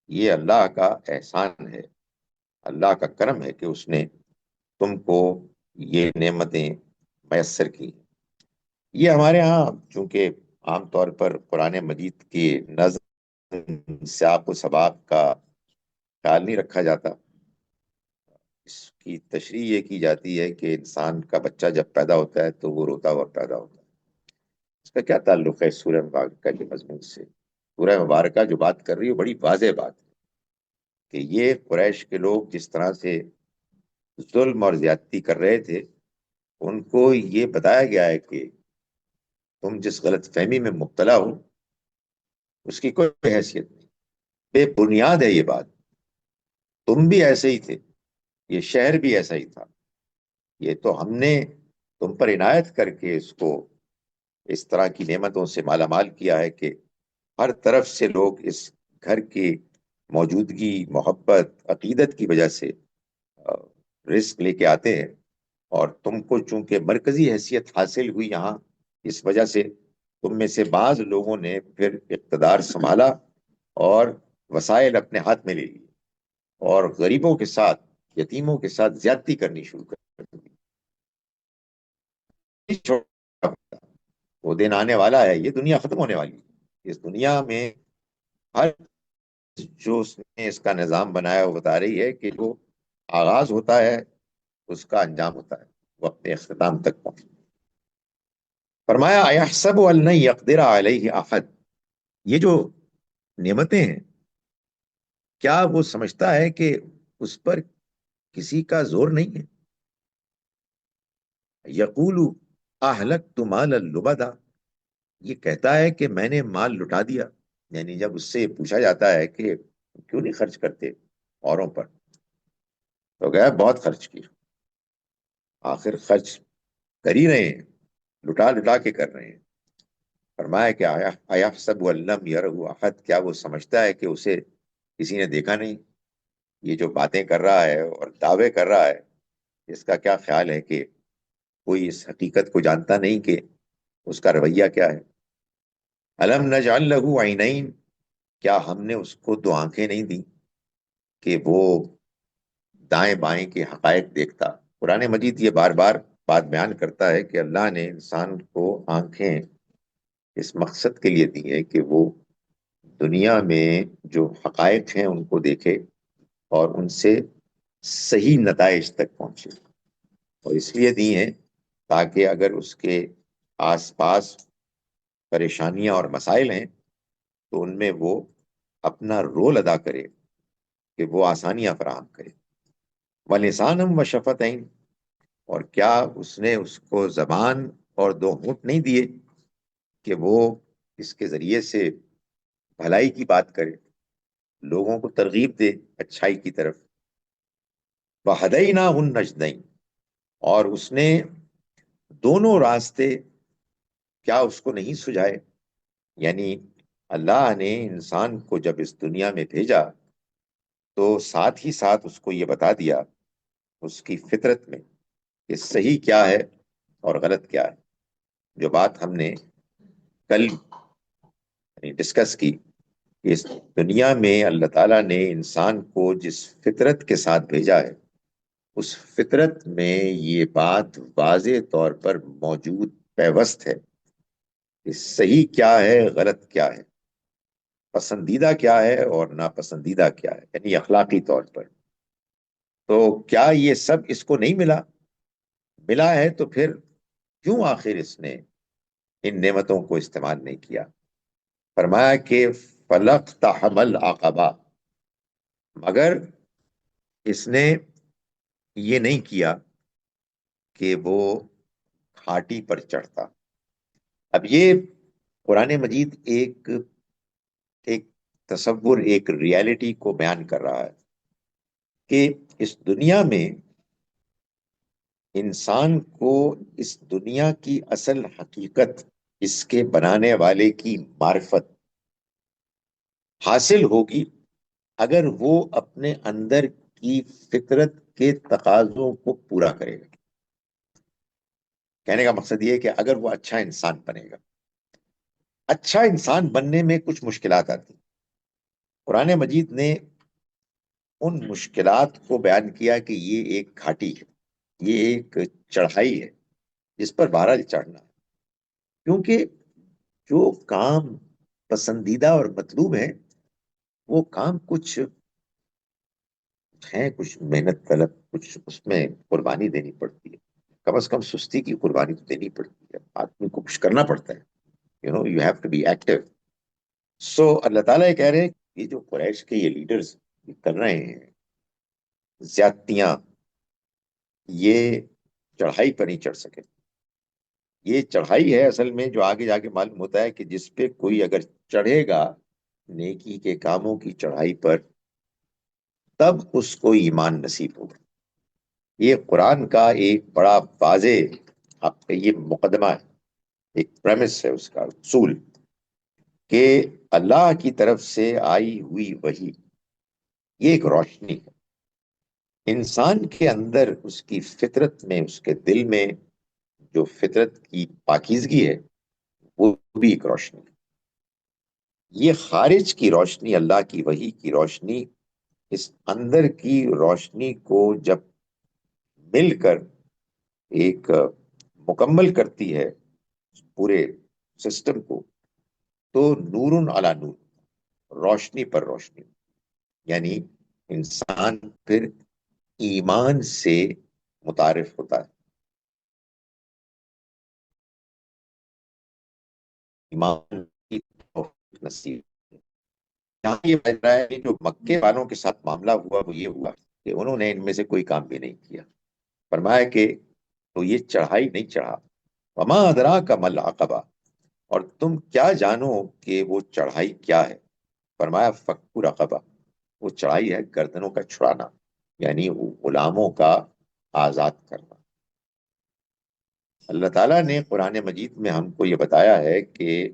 یہ اللہ کا احسان ہے، اللہ کا کرم ہے کہ اس نے تم کو یہ نعمتیں میسر کی۔ یہ ہمارے ہاں چونکہ عام طور پر قرآن مجید کی نظم سیاق و سباق کا خیال نہیں رکھا جاتا، اس کی تشریح یہ کی جاتی ہے کہ انسان کا بچہ جب پیدا ہوتا ہے تو وہ روتا ہوا پیدا ہوتا ہے۔ اس کا کیا تعلق ہے سورہ مبارکہ کے مضمون سے؟ سورہ مبارکہ جو بات کر رہی ہے بڑی واضح بات ہے کہ یہ قریش کے لوگ جس طرح سے ظلم اور زیادتی کر رہے تھے، ان کو یہ بتایا گیا ہے کہ تم جس غلط فہمی میں مبتلا ہو اس کی کوئی حیثیت نہیں، بے بنیاد ہے یہ بات، تم بھی ایسے ہی تھے، یہ شہر بھی ایسا ہی تھا، یہ تو ہم نے تم پر عنایت کر کے اس کو اس طرح کی نعمتوں سے مالا مال کیا ہے کہ ہر طرف سے لوگ اس گھر کی موجودگی، محبت، عقیدت کی وجہ سے رزق لے کے آتے ہیں، اور تم کو چونکہ مرکزی حیثیت حاصل ہوئی یہاں، اس وجہ سے تم میں سے بعض لوگوں نے پھر اقتدار سنبھالا اور وسائل اپنے ہاتھ میں لے لی اور غریبوں کے ساتھ، یتیموں کے ساتھ زیادتی کرنی شروع کر دی۔ وہ دن آنے والا ہے، یہ دنیا ختم ہونے والی ہے، اس دنیا میں ہر جو اس نے اس کا نظام بنایا وہ بتا رہی ہے کہ جو آغاز ہوتا ہے اس کا انجام ہوتا ہے، وہ اپنے اختتام تک پہنچ۔ فرمایا ایحسب ان لن یقدر علیہ احد، یہ جو نعمتیں ہیں کیا وہ سمجھتا ہے کہ اس پر کسی کا زور نہیں ہے؟ یقول اہلکت مالا لبدا، یہ کہتا ہے کہ میں نے مال لٹا دیا، یعنی جب اس سے پوچھا جاتا ہے کہ کیوں نہیں خرچ کرتے اوروں پر، تو گیا بہت خرچ کیا، آخر خرچ کر ہی رہے ہیں، لٹا لٹا کے کر رہے ہیں۔ فرمایا کہ ایحسب ان لم یرہ احد، کیا وہ سمجھتا ہے کہ اسے کسی نے دیکھا نہیں؟ یہ جو باتیں کر رہا ہے اور دعوے کر رہا ہے، اس کا کیا خیال ہے کہ کوئی اس حقیقت کو جانتا نہیں کہ اس کا رویہ کیا ہے؟ الم نجعل لہ عینین، کیا ہم نے اس کو دو آنکھیں نہیں دی کہ وہ دائیں بائیں کے حقائق دیکھتا؟ قرآن مجید یہ بار بار بات بیان کرتا ہے کہ اللہ نے انسان کو آنکھیں اس مقصد کے لیے دی ہے کہ وہ دنیا میں جو حقائق ہیں ان کو دیکھے اور ان سے صحیح نتائج تک پہنچے، اور اس لیے دی ہیں تاکہ اگر اس کے آس پاس پریشانیاں اور مسائل ہیں تو ان میں وہ اپنا رول ادا کرے کہ وہ آسانیاں فراہم کرے۔ وَلِسَانًا وَشَفَتَيْن، اور کیا اس نے اس کو زبان اور دو ہونٹ نہیں دیے کہ وہ اس کے ذریعے سے بھلائی کی بات کرے، لوگوں کو ترغیب دے اچھائی کی طرف. وَهَدَيْنَاهُ النَّجْدَيْنِ، اور اس نے دونوں راستے کیا اس کو نہیں سجھائے. یعنی اللہ نے انسان کو جب اس دنیا میں بھیجا تو ساتھ ہی ساتھ اس کو یہ بتا دیا اس کی فطرت میں کہ صحیح کیا ہے اور غلط کیا ہے. جو بات ہم نے کل ڈسکس کی کہ اس دنیا میں اللہ تعالیٰ نے انسان کو جس فطرت کے ساتھ بھیجا ہے، اس فطرت میں یہ بات واضح طور پر موجود پیوست ہے کہ صحیح کیا ہے، غلط کیا ہے، پسندیدہ کیا ہے اور ناپسندیدہ کیا ہے، یعنی اخلاقی طور پر. تو کیا یہ سب اس کو نہیں ملا؟ ملا ہے تو پھر کیوں آخر اس نے ان نعمتوں کو استعمال نہیں کیا؟ فرمایا کہ فلق تحمل عقبہ، مگر اس نے یہ نہیں کیا کہ وہ گھاٹی پر چڑھتا. اب یہ قرآن مجید ایک تصور، ایک ریالٹی کو بیان کر رہا ہے کہ اس دنیا میں انسان کو اس دنیا کی اصل حقیقت، اس کے بنانے والے کی معرفت حاصل ہوگی اگر وہ اپنے اندر کی فطرت کے تقاضوں کو پورا کرے گا. کہنے کا مقصد یہ ہے کہ اگر وہ اچھا انسان بنے گا. اچھا انسان بننے میں کچھ مشکلات آتی. قرآن مجید نے ان مشکلات کو بیان کیا کہ یہ ایک گھاٹی ہے، یہ ایک چڑھائی ہے جس پر بہرحال چڑھنا ہے. کیونکہ جو کام پسندیدہ اور مطلوب ہے وہ کام کچھ ہیں، کچھ محنت طلب، کچھ اس میں قربانی دینی پڑتی ہے. کم از کم سستی کی قربانی تو دینی پڑتی ہے، آدمی کو کچھ کرنا پڑتا ہے. You have to be active. So اللہ تعالیٰ یہ کہہ رہے ہیں کہ یہ جو قریش کے یہ لیڈرز کر رہے ہیں زیادتیاں، یہ چڑھائی پر نہیں چڑھ سکے. یہ چڑھائی ہے اصل میں جو آگے جا کے معلوم ہوتا ہے کہ جس پہ کوئی اگر چڑھے گا نیکی کے کاموں کی چڑھائی پر تب اس کو ایمان نصیب ہوگا. یہ قرآن کا ایک بڑا واضح آپ کا یہ مقدمہ ہے، ایک پریمس ہے، اس کا اصول کہ اللہ کی طرف سے آئی ہوئی وحی یہ ایک روشنی ہے. انسان کے اندر اس کی فطرت میں، اس کے دل میں جو فطرت کی پاکیزگی ہے وہ بھی ایک روشنی ہے. یہ خارج کی روشنی، اللہ کی وحی کی روشنی، اس اندر کی روشنی کو جب مل کر ایک مکمل کرتی ہے پورے سسٹم کو، تو نور علی نور، روشنی پر روشنی. یعنی انسان پھر ایمان سے متعارف ہوتا ہے. ایمان کی توفیق نصیب. یہاں یہ بن رہا ہے کہ جو مکے والوں کے ساتھ معاملہ ہوا وہ یہ ہوا کہ انہوں نے ان میں سے کوئی کام بھی نہیں کیا. فرمایا کہ تو یہ چڑھائی نہیں چڑھا. وما ادراک ما العقبہ، اور تم کیا جانو کہ وہ چڑھائی کیا ہے. فرمایا فک رقبہ، وہ چڑھائی ہے گردنوں کا چھڑانا، یعنی غلاموں کا آزاد کرنا. اللہ تعالیٰ نے قرآن مجید میں ہم کو یہ بتایا ہے کہ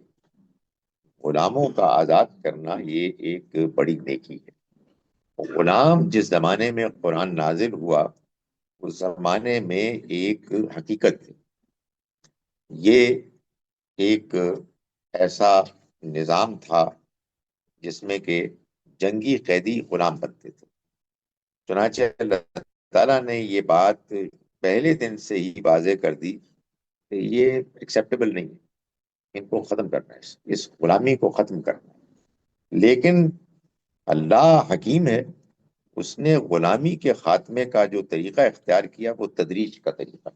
غلاموں کا آزاد کرنا یہ ایک بڑی نیکی ہے. غلام جس زمانے میں قرآن نازل ہوا اس زمانے میں ایک حقیقت تھی. یہ ایک ایسا نظام تھا جس میں کہ جنگی قیدی غلام بنتے تھے. چنانچہ اللہ تعالیٰ نے یہ بات پہلے دن سے ہی واضح کر دی کہ یہ ایکسیپٹیبل نہیں ہے، ان کو ختم کرنا ہے، اس غلامی کو ختم کرنا ہے. لیکن اللہ حکیم ہے، اس نے غلامی کے خاتمے کا جو طریقہ اختیار کیا وہ تدریج کا طریقہ،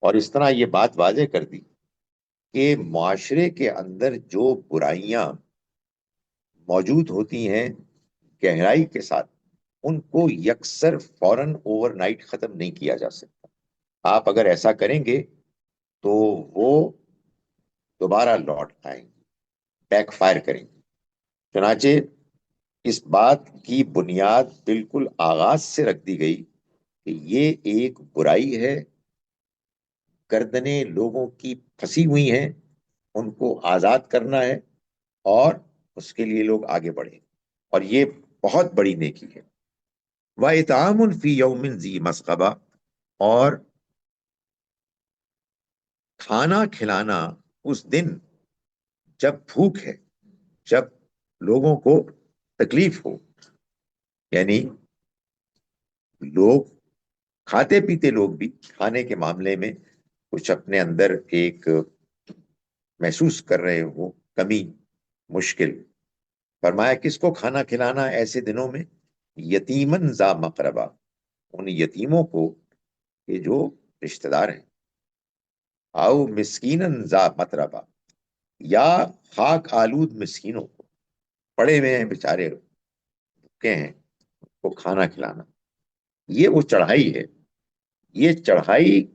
اور اس طرح یہ بات واضح کر دی کہ معاشرے کے اندر جو برائیاں موجود ہوتی ہیں گہرائی کے ساتھ، ان کو یکسر فوراً اوور نائٹ ختم نہیں کیا جا سکتا. آپ اگر ایسا کریں گے تو وہ دوبارہ لوٹ آئیں گی، بیک فائر کریں گی۔ چنانچہ اس بات کی بنیاد بالکل آغاز سے رکھ دی گئی کہ یہ ایک برائی ہے، گردنیں لوگوں کی پھنسی ہوئی ہیں، ان کو آزاد کرنا ہے، اور اس کے لیے لوگ آگے بڑھیں، اور یہ بہت بڑی نیکی ہے۔ وَإِطْعَامٌ فِي يَوْمٍ ذِي مَسْغَبَةٍ، اور کھانا کھلانا اس دن جب بھوک ہے، جب لوگوں کو تکلیف ہو، یعنی لوگ کھاتے پیتے لوگ بھی کھانے کے معاملے میں کچھ اپنے اندر ایک محسوس کر رہے ہو، کمی، مشکل۔ فرمایا کس کو کھانا کھلانا ایسے دنوں میں؟ یتیمن ذا مقربہ، ان یتیموں کو کہ جو رشتہ دار ہیں، او مسکینن ذا متربہ، یا خاک آلود مسکینوں کو، پڑے ہوئے ہیں بیچارے، بھوکے ہیں، ان کو کھانا کھلانا۔ یہ وہ چڑھائی ہے، یہ چڑھائی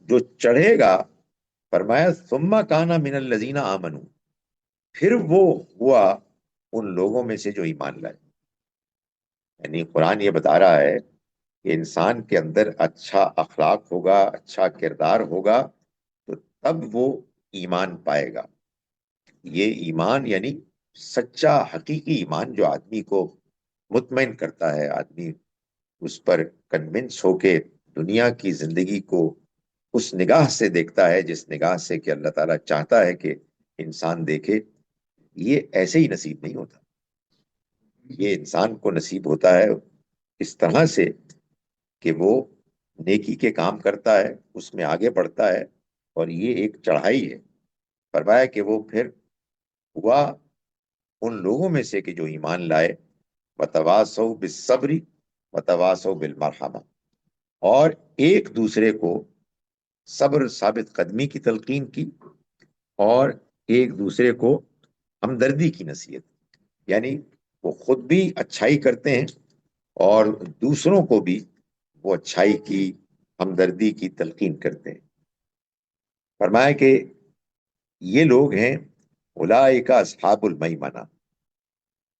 جو چڑھے گا، فرمایا ثم کان من الذین آمنوا، پھر وہ ہوا ان لوگوں میں سے جو ایمان لائے۔ یعنی قرآن یہ بتا رہا ہے کہ انسان کے اندر اچھا اخلاق ہوگا، اچھا کردار ہوگا، تو تب وہ ایمان پائے گا۔ یہ ایمان یعنی سچا حقیقی ایمان جو آدمی کو مطمئن کرتا ہے، آدمی اس پر کنونس ہو کے دنیا کی زندگی کو اس نگاہ سے دیکھتا ہے جس نگاہ سے کہ اللہ تعالیٰ چاہتا ہے کہ انسان دیکھے۔ یہ ایسے ہی نصیب نہیں ہوتا، یہ انسان کو نصیب ہوتا ہے اس طرح سے کہ وہ نیکی کے کام کرتا ہے، اس میں آگے بڑھتا ہے، اور یہ ایک چڑھائی ہے۔ فرمایا کہ وہ پھر ہوا ان لوگوں میں سے کہ جو ایمان لائے، وتواصوا بالصبر وتواصوا بالمرحمہ، اور ایک دوسرے کو صبر ثابت قدمی کی تلقین کی، اور ایک دوسرے کو ہمدردی کی نصیحت، یعنی وہ خود بھی اچھائی کرتے ہیں اور دوسروں کو بھی وہ اچھائی کی، ہمدردی کی تلقین کرتے ہیں۔ فرمایا کہ یہ لوگ ہیں اولئک اصحاب المیمنہ،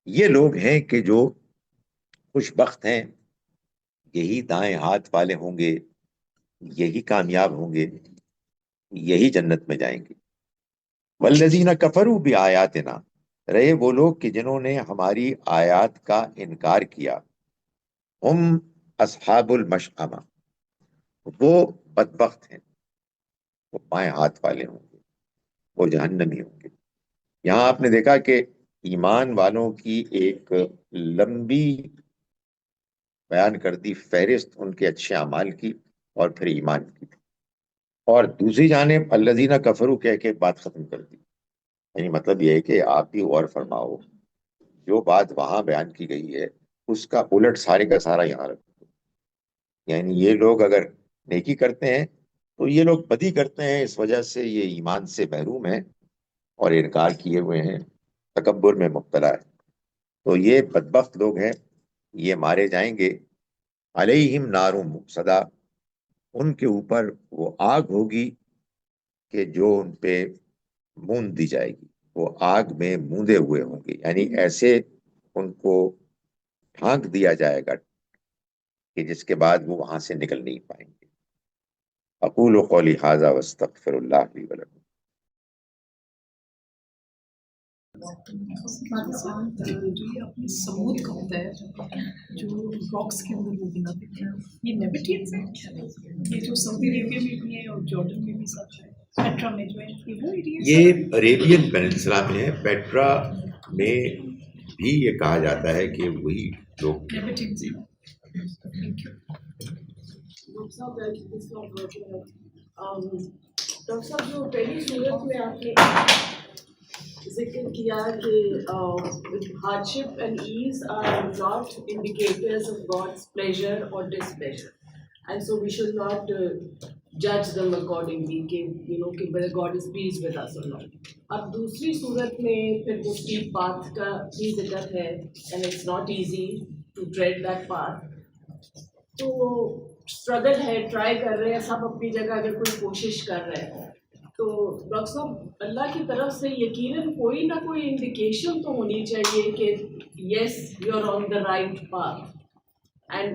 یہ لوگ ہیں کہ جو خوش بخت ہیں، یہی دائیں ہاتھ والے ہوں گے، یہی کامیاب ہوں گے، یہی جنت میں جائیں گے۔ والذین کفروا بآیاتنا، رہے وہ لوگ کہ جنہوں نے ہماری آیات کا انکار کیا، ہم اصحاب المشأمہ، وہ بدبخت ہیں، وہ بائیں ہاتھ والے ہوں گے، وہ جہنمی ہوں گے۔ یہاں آپ نے دیکھا کہ ایمان والوں کی ایک لمبی بیان کر دی فہرست ان کے اچھے اعمال کی اور پھر ایمان کی، اور دوسری جانب الذین کفروا کہہ کے بات ختم کر دی۔ یعنی مطلب یہ ہے کہ آپ بھی غور فرماؤ، جو بات وہاں بیان کی گئی ہے اس کا الٹ سارے کا سارا یہاں رکھو۔ یعنی یہ لوگ اگر نیکی کرتے ہیں تو یہ لوگ بدی کرتے ہیں، اس وجہ سے یہ ایمان سے محروم ہیں اور انکار کیے ہوئے ہیں، تکبر میں مبتلا ہے، تو یہ بدبخت لوگ ہیں، یہ مارے جائیں گے۔ علیہم نار مؤصدہ، ان کے اوپر وہ آگ ہوگی کہ جو ان پہ موند دی جائے گی، وہ آگ میں موندے ہوئے ہوں گے، یعنی ایسے ان کو ڈھانک دیا جائے گا کہ جس کے بعد وہ وہاں سے نکل نہیں پائیں گے۔ اقول قولی ھذا واستغفر اللہ لی ولکم۔ جو یہ اپنے سمود کا ہوتا ہے، جو راکس کے اندر وہ بناتے ہیں، یہ نیبیٹینز ہیں، یہ جو سعودی عربیہ میں بھی ہے اور جارڈن میں بھی سب ہے، پیٹرا میں جو ہے یہ وہ ایریاز ہیں۔ یہ عریبین پیننسلا میں ہے، پیٹرا میں بھی یہ کہا جاتا ہے کہ وہی لوگ نیبیٹینز ہیں۔ ڈاکٹر صاحب جو پہلی صورت میں آپ نے ذکر کیا کہ hardship and ease are not indicators of God's pleasure or displeasure, and so we should not judge them accordingly کہ کہ whether God is pleased with us or not. اب دوسری صورت میں پھر وہ steep path کا بھی ذکر ہے and it's not easy to tread that path. تو اسٹرگل ہے، ٹرائی کر رہے ہیں سب اپنی جگہ، اگر کوئی کوشش کر رہے ہیں تو ڈاکٹر صاحب اللہ کی طرف سے یقیناً کوئی نہ کوئی انڈیکیشن تو ہونی چاہیے کہ yes you are on the right path. And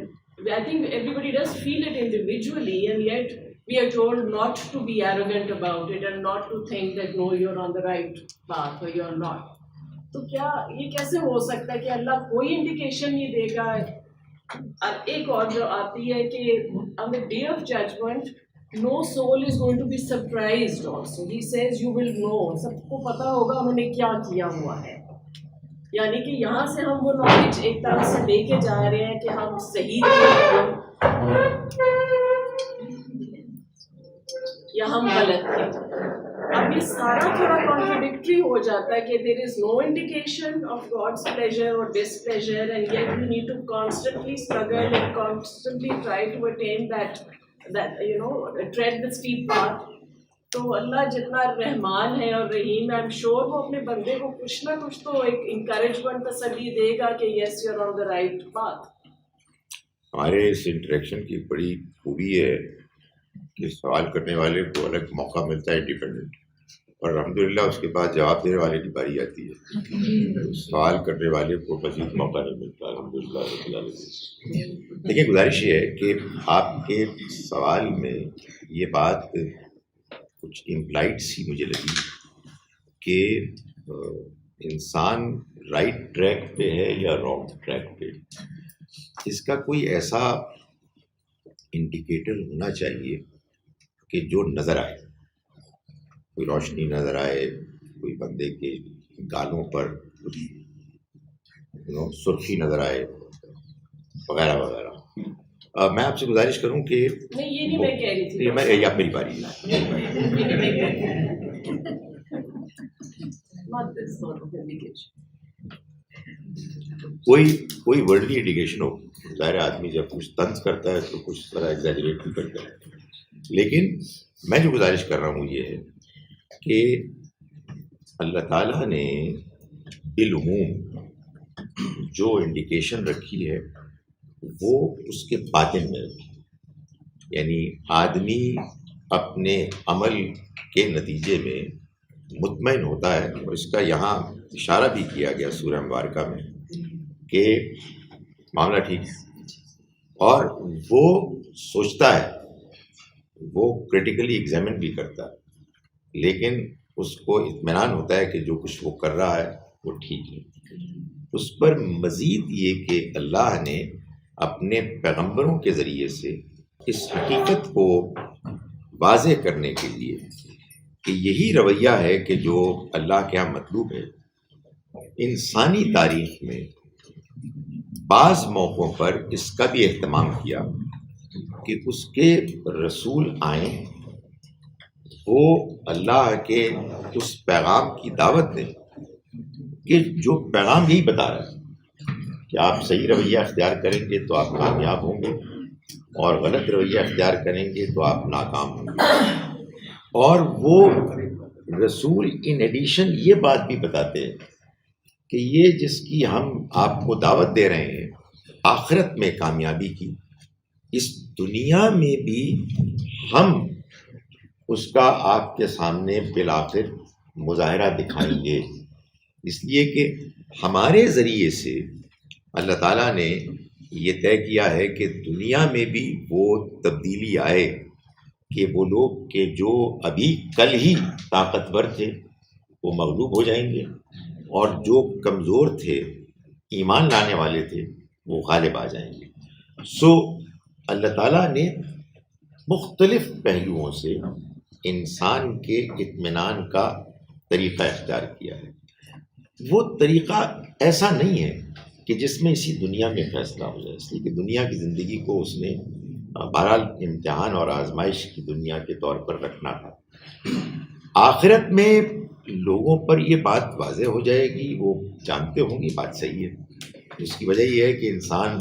I think everybody does feel it individually and yet we are told not to be arrogant about it and not to think that no you're on the right path or you're not. تو کیا یہ کیسے ہو سکتا ہے کہ اللہ کوئی indication نہیں دے گا؟ ایک اور جو آتی ہے کہ on the day of judgment no soul is going to be surprised also. He says you will know. سب کو پتہ ہوگا انہوں نے کیا کیا ہوا ہے. یعنی کہ یہاں سے ہم وہ نالج ایک طرح سے لے کے جا رہے ہیں کہ ہم صحیح تھے یا ہم غلط تھے. اب یہ سارا تھوڑا کانٹراڈکٹری ہو جاتا ہے کہ there is no indication of God's pleasure اور displeasure and yet we need to constantly struggle and constantly try to attain that you know tread the step path. تو اللہ جتنا رحمان ہے اور رحیم ہے آئی ایم شیور وہ اپنے بندے کو کچھ نہ کچھ تو ایک انکریجمنٹ تسلی دے گا کہ yes you are on the right path. ہمارے اس انٹریکشن کی بڑی خوبی ہے کہ سوال کرنے والے کو الگ موقع ملتا ہے ڈیپینڈنٹ، اور الحمدللہ اس کے بعد جواب دینے والے کی باری آتی ہے. سوال کرنے والے کو مزید موقع نہیں ملتا الحمدللہ رب العالمین. لیکن گزارش یہ ہے کہ آپ کے سوال میں یہ بات کچھ امپلائڈ سی مجھے لگی کہ انسان رائٹ ٹریک پہ ہے یا رانگ ٹریک پہ. اس کا کوئی ایسا انڈیکیٹر ہونا چاہیے کہ جو نظر آئے، کوئی روشنی نظر آئے، کوئی بندے کے گالوں پر سرخی نظر آئے وغیرہ وغیرہ. میں آپ سے گزارش کروں کہ نہیں یہ نہیں میں کہہ رہی تھی، یا میری باری کوئی ورڈلی انڈیکیشن ہو. ظاہر آدمی جب کچھ طنز کرتا ہے تو کچھ طرح ایگزیجریٹ بھی کرتا ہے، لیکن میں جو گزارش کر رہا ہوں یہ ہے کہ اللہ تعالیٰ نے بالعموم جو انڈیکیشن رکھی ہے وہ اس کے باطن میں رکھی. یعنی آدمی اپنے عمل کے نتیجے میں مطمئن ہوتا ہے، اور اس کا یہاں اشارہ بھی کیا گیا سورہ مبارکہ میں کہ معاملہ ٹھیک ہے، اور وہ سوچتا ہے، وہ کریٹیکلی ایگزامن بھی کرتا ہے، لیکن اس کو اطمینان ہوتا ہے کہ جو کچھ وہ کر رہا ہے وہ ٹھیک ہے. اس پر مزید یہ کہ اللہ نے اپنے پیغمبروں کے ذریعے سے اس حقیقت کو واضح کرنے کے لیے کہ یہی رویہ ہے کہ جو اللہ کے یہاں مطلوب ہے، انسانی تاریخ میں بعض موقعوں پر اس کا بھی اہتمام کیا کہ اس کے رسول آئیں، وہ اللہ کے اس پیغام کی دعوت دیں کہ جو پیغام یہی بتا رہا ہے کہ آپ صحیح رویہ اختیار کریں گے تو آپ کامیاب ہوں گے، اور غلط رویہ اختیار کریں گے تو آپ ناکام ہوں گے. اور وہ رسول ان ایڈیشن یہ بات بھی بتاتے ہیں کہ یہ جس کی ہم آپ کو دعوت دے رہے ہیں آخرت میں کامیابی کی، اس دنیا میں بھی ہم اس کا آپ کے سامنے بالآخر مظاہرہ دکھائیں گے. اس لیے کہ ہمارے ذریعے سے اللہ تعالیٰ نے یہ طے کیا ہے کہ دنیا میں بھی وہ تبدیلی آئے کہ وہ لوگ کہ جو ابھی کل ہی طاقتور تھے وہ مغلوب ہو جائیں گے، اور جو کمزور تھے، ایمان لانے والے تھے، وہ غالب آ جائیں گے. سو اللہ تعالیٰ نے مختلف پہلوؤں سے انسان کے اطمینان کا طریقہ اختیار کیا ہے. وہ طریقہ ایسا نہیں ہے کہ جس میں اسی دنیا میں فیصلہ ہو جائے، اس لیے کہ دنیا کی زندگی کو اس نے بہرحال امتحان اور آزمائش کی دنیا کے طور پر رکھنا تھا. آخرت میں لوگوں پر یہ بات واضح ہو جائے گی، وہ جانتے ہوں گی بات صحیح ہے. اس کی وجہ یہ ہے کہ انسان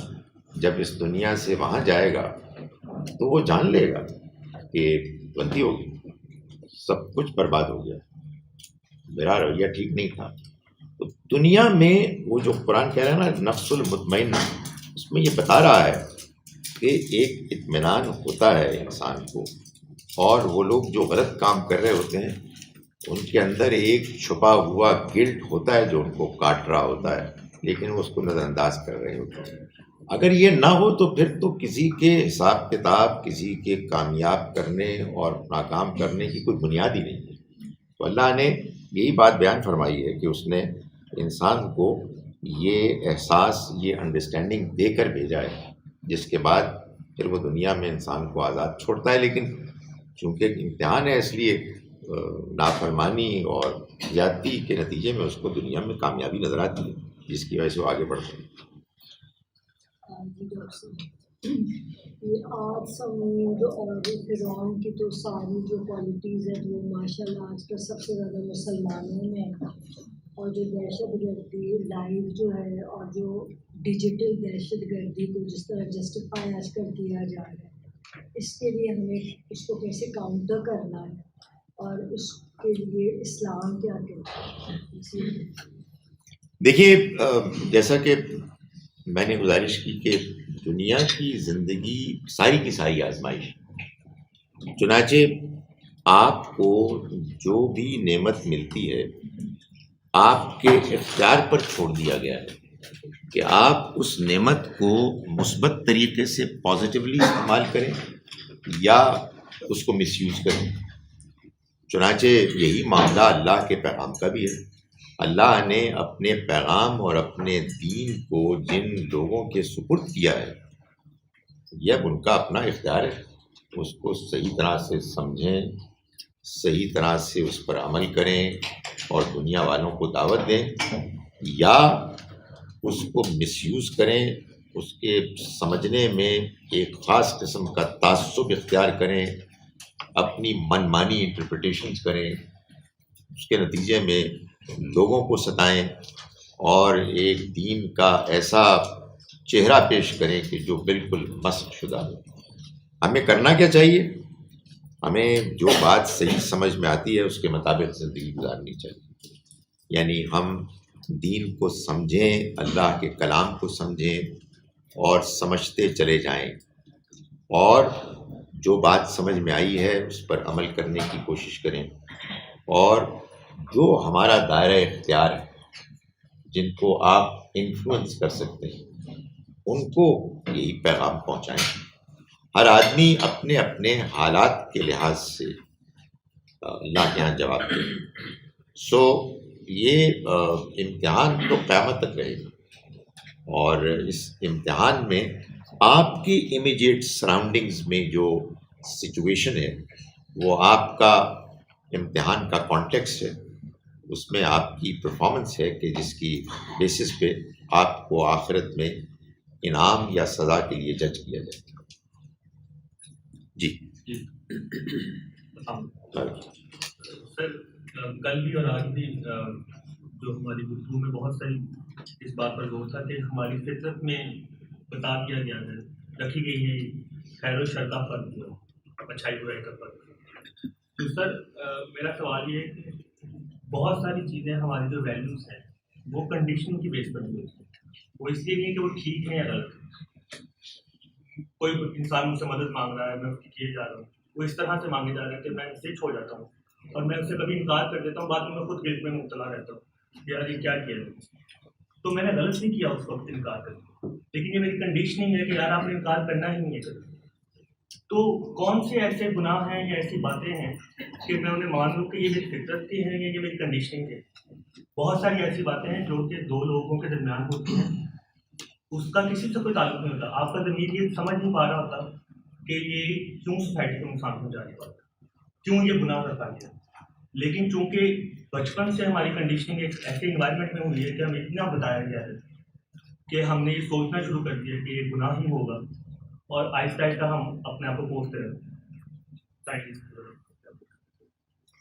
جب اس دنیا سے وہاں جائے گا تو وہ جان لے گا کہ غلطی ہوگی، سب کچھ برباد ہو گیا، میرا رویہ ٹھیک نہیں تھا. تو دنیا میں وہ جو قرآن کہہ رہا ہے نا نفس المطمئنہ، اس میں یہ بتا رہا ہے کہ ایک اطمینان ہوتا ہے انسان کو اور وہ لوگ جو غلط کام کر رہے ہوتے ہیں ان کے اندر ایک چھپا ہوا گلٹ ہوتا ہے جو ان کو کاٹ رہا ہوتا ہے، لیکن وہ اس کو نظر انداز کر رہے ہوتے ہیں۔ اگر یہ نہ ہو تو پھر تو کسی کے حساب کتاب، کسی کے کامیاب کرنے اور ناکام کرنے کی کوئی بنیاد ہی نہیں ہے۔ تو اللہ نے یہی بات بیان فرمائی ہے کہ اس نے انسان کو یہ احساس، یہ انڈرسٹینڈنگ دے کر بھیجا ہے، جس کے بعد پھر وہ دنیا میں انسان کو آزاد چھوڑتا ہے، لیکن چونکہ ایک امتحان ہے اس لیے نافرمانی اور زیادتی کے نتیجے میں اس کو دنیا میں کامیابی نظر آتی ہے، جس کی وجہ سے وہ آگے بڑھتے ہیں۔ یہ آج سمود اور فرعون کی تو ساری جو کوالٹیز ہیں وہ ماشاء اللہ آج کل سب سے زیادہ مسلمانوں میں ہے، اور جو دہشت گردی لائیو جو ہے اور جو ڈیجیٹل دہشت گردی کو جس طرح جسٹیفائی آج کل کیا جا رہا ہے، اس کے لیے ہمیں اس کو کیسے کاؤنٹر کرنا ہے اور اس کے لیے اسلام کیا کہتا ہے؟ دیکھیے، جیسا کہ میں نے گزارش کی کہ دنیا کی زندگی ساری کی ساری آزمائش، چنانچہ آپ کو جو بھی نعمت ملتی ہے آپ کے اختیار پر چھوڑ دیا گیا ہے کہ آپ اس نعمت کو مثبت طریقے سے پازیٹیولی استعمال کریں یا اس کو مس یوز کریں۔ چنانچہ یہی معاملہ اللہ کے پیغام کا بھی ہے۔ اللہ نے اپنے پیغام اور اپنے دین کو جن لوگوں کے سپرد کیا ہے، یہ اب ان کا اپنا اختیار ہے، اس کو صحیح طرح سے سمجھیں، صحیح طرح سے اس پر عمل کریں اور دنیا والوں کو دعوت دیں، یا اس کو مس یوز کریں، اس کے سمجھنے میں ایک خاص قسم کا تعصب اختیار کریں، اپنی من مانی انٹرپریٹیشنز کریں، اس کے نتیجے میں لوگوں کو ستائیں اور ایک دین کا ایسا چہرہ پیش کریں کہ جو بالکل مسخ شدہ ہو۔ ہمیں کرنا کیا چاہیے؟ ہمیں جو بات صحیح سمجھ میں آتی ہے اس کے مطابق زندگی گزارنی چاہیے، یعنی ہم دین کو سمجھیں، اللہ کے کلام کو سمجھیں اور سمجھتے چلے جائیں، اور جو بات سمجھ میں آئی ہے اس پر عمل کرنے کی کوشش کریں، اور جو ہمارا دائرہ اختیار ہے، جن کو آپ انفلوئنس کر سکتے ہیں، ان کو یہی پیغام پہنچائیں۔ ہر آدمی اپنے اپنے حالات کے لحاظ سے اللہ کے یہاں جواب دے۔ سو یہ امتحان تو قیامت تک رہے گا، اور اس امتحان میں آپ کی امیجیٹ سراؤنڈنگز میں جو سچویشن ہے وہ آپ کا امتحان کا کانٹیکسٹ ہے، اس میں آپ کی پرفارمنس ہے کہ جس کی بیسس پہ آپ کو آخرت میں انعام یا سزا کے لیے جج کیا جائے۔ جی سر، کل بھی اور آج بھی جو ہماری گفتگو میں بہت ساری اس بات پر غور تھا کہ ہماری فطرت میں بتا دیا گیا ہے، رکھی گئی ہے خیر و شر کا فرق، جو اچھائی برائی کا فرق۔ تو سر میرا سوال یہ ہے کہ بہت ساری چیزیں ہماری جو ویلیوز ہیں وہ کنڈیشننگ کی بیس پر ہوتی ہیں، وہ اس لیے نہیں کہ وہ ٹھیک ہیں یا غلط ہیں۔ کوئی انسان مجھ سے مدد مانگ رہا ہے، میں اس کی کیے جا رہا ہوں، وہ اس طرح سے مانگے جا رہا ہے کہ میں اس سے چھوڑ جاتا ہوں اور میں اس سے کبھی انکار کر دیتا ہوں، بعد میں خود گلٹ میں مبتلا رہتا ہوں کہ یار یہ کیا کیا ہے۔ تو میں نے غلط نہیں کیا اس وقت انکار کر کے، لیکن یہ میری کنڈیشننگ ہے کہ یار آپ نے انکار کرنا ہی نہیں ہے کبھی۔ تو کون سے ایسے گناہ ہیں یا ایسی باتیں ہیں کہ میں انہیں مان لوں کہ یہ میری فطرت کی ہیں یا یہ میری کنڈیشننگ ہے؟ بہت ساری ایسی باتیں ہیں جو کہ دو لوگوں کے درمیان ہوتی ہیں، اس کا کسی سے کوئی تعلق نہیں ہوتا، آپ کا ضمیر یہ سمجھ نہیں پا رہا ہوتا کہ یہ کیوں سوسائٹی کو نقصان پہنچانے والا ہے، کیوں یہ گناہ کرتا گیا، لیکن چونکہ بچپن سے ہماری کنڈیشننگ ایک ایسے انوائرمنٹ میں ہوئی ہے کہ ہمیں اتنا بتایا گیا ہے کہ ہم نے یہ سوچنا شروع کر دیا کہ یہ گناہ ہی ہوگا، اور آہستہ آہستہ ہم اپنے آپ کو کوستے رہتے ہیں۔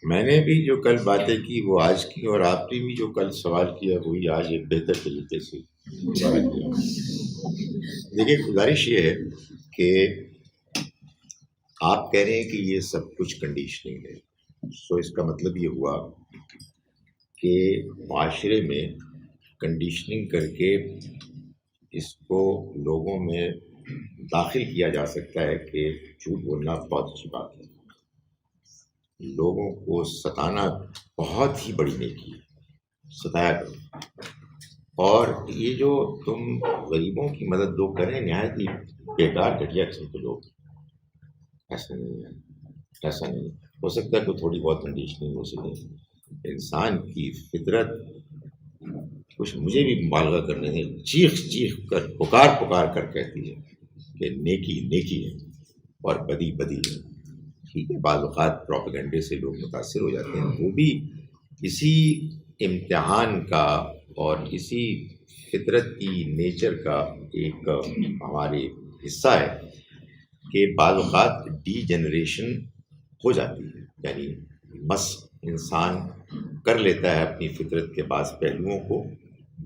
میں نے بھی جو کل باتیں کی وہ آج کی، اور آپ نے بھی جو کل سوال کیا وہی آج ایک بہتر طریقے سے سوال کیا۔ دیکھیے، گزارش یہ ہے کہ آپ کہہ رہے ہیں کہ یہ سب کچھ کنڈیشننگ ہے، سو اس کا مطلب یہ ہوا کہ معاشرے میں کنڈیشننگ کر کے اس کو لوگوں میں داخل کیا جا سکتا ہے کہ جھوٹ بولنا بہت اچھی بات ہے، لوگوں کو ستانا بہت ہی بڑی نیکی ہے، ستایا کرو۔ اور یہ جو تم غریبوں کی مدد لوگ کریں، نہایت ہی بیکار گھٹیا قسم کے لوگ، ایسا نہیں ہے، ایسا نہیں ہو سکتا ہے، کوئی تھوڑی بہت کنڈیشننگ ہو سکے۔ انسان کی فطرت کچھ مجھے بھی مبالغہ کرنے دیں، چیخ چیخ کر پکار کر کہتی ہے کہ نیکی نیکی ہے اور بدی بدی ہے۔ ٹھیک ہے، بعض اوقات پروپیگنڈے سے لوگ متاثر ہو جاتے ہیں، وہ بھی اسی امتحان کا اور اسی فطرت کی نیچر کا ایک ہمارے حصہ ہے کہ بعض اوقات ڈی جنریشن ہو جاتی ہے، یعنی بس انسان کر لیتا ہے اپنی فطرت کے بعض پہلوؤں کو،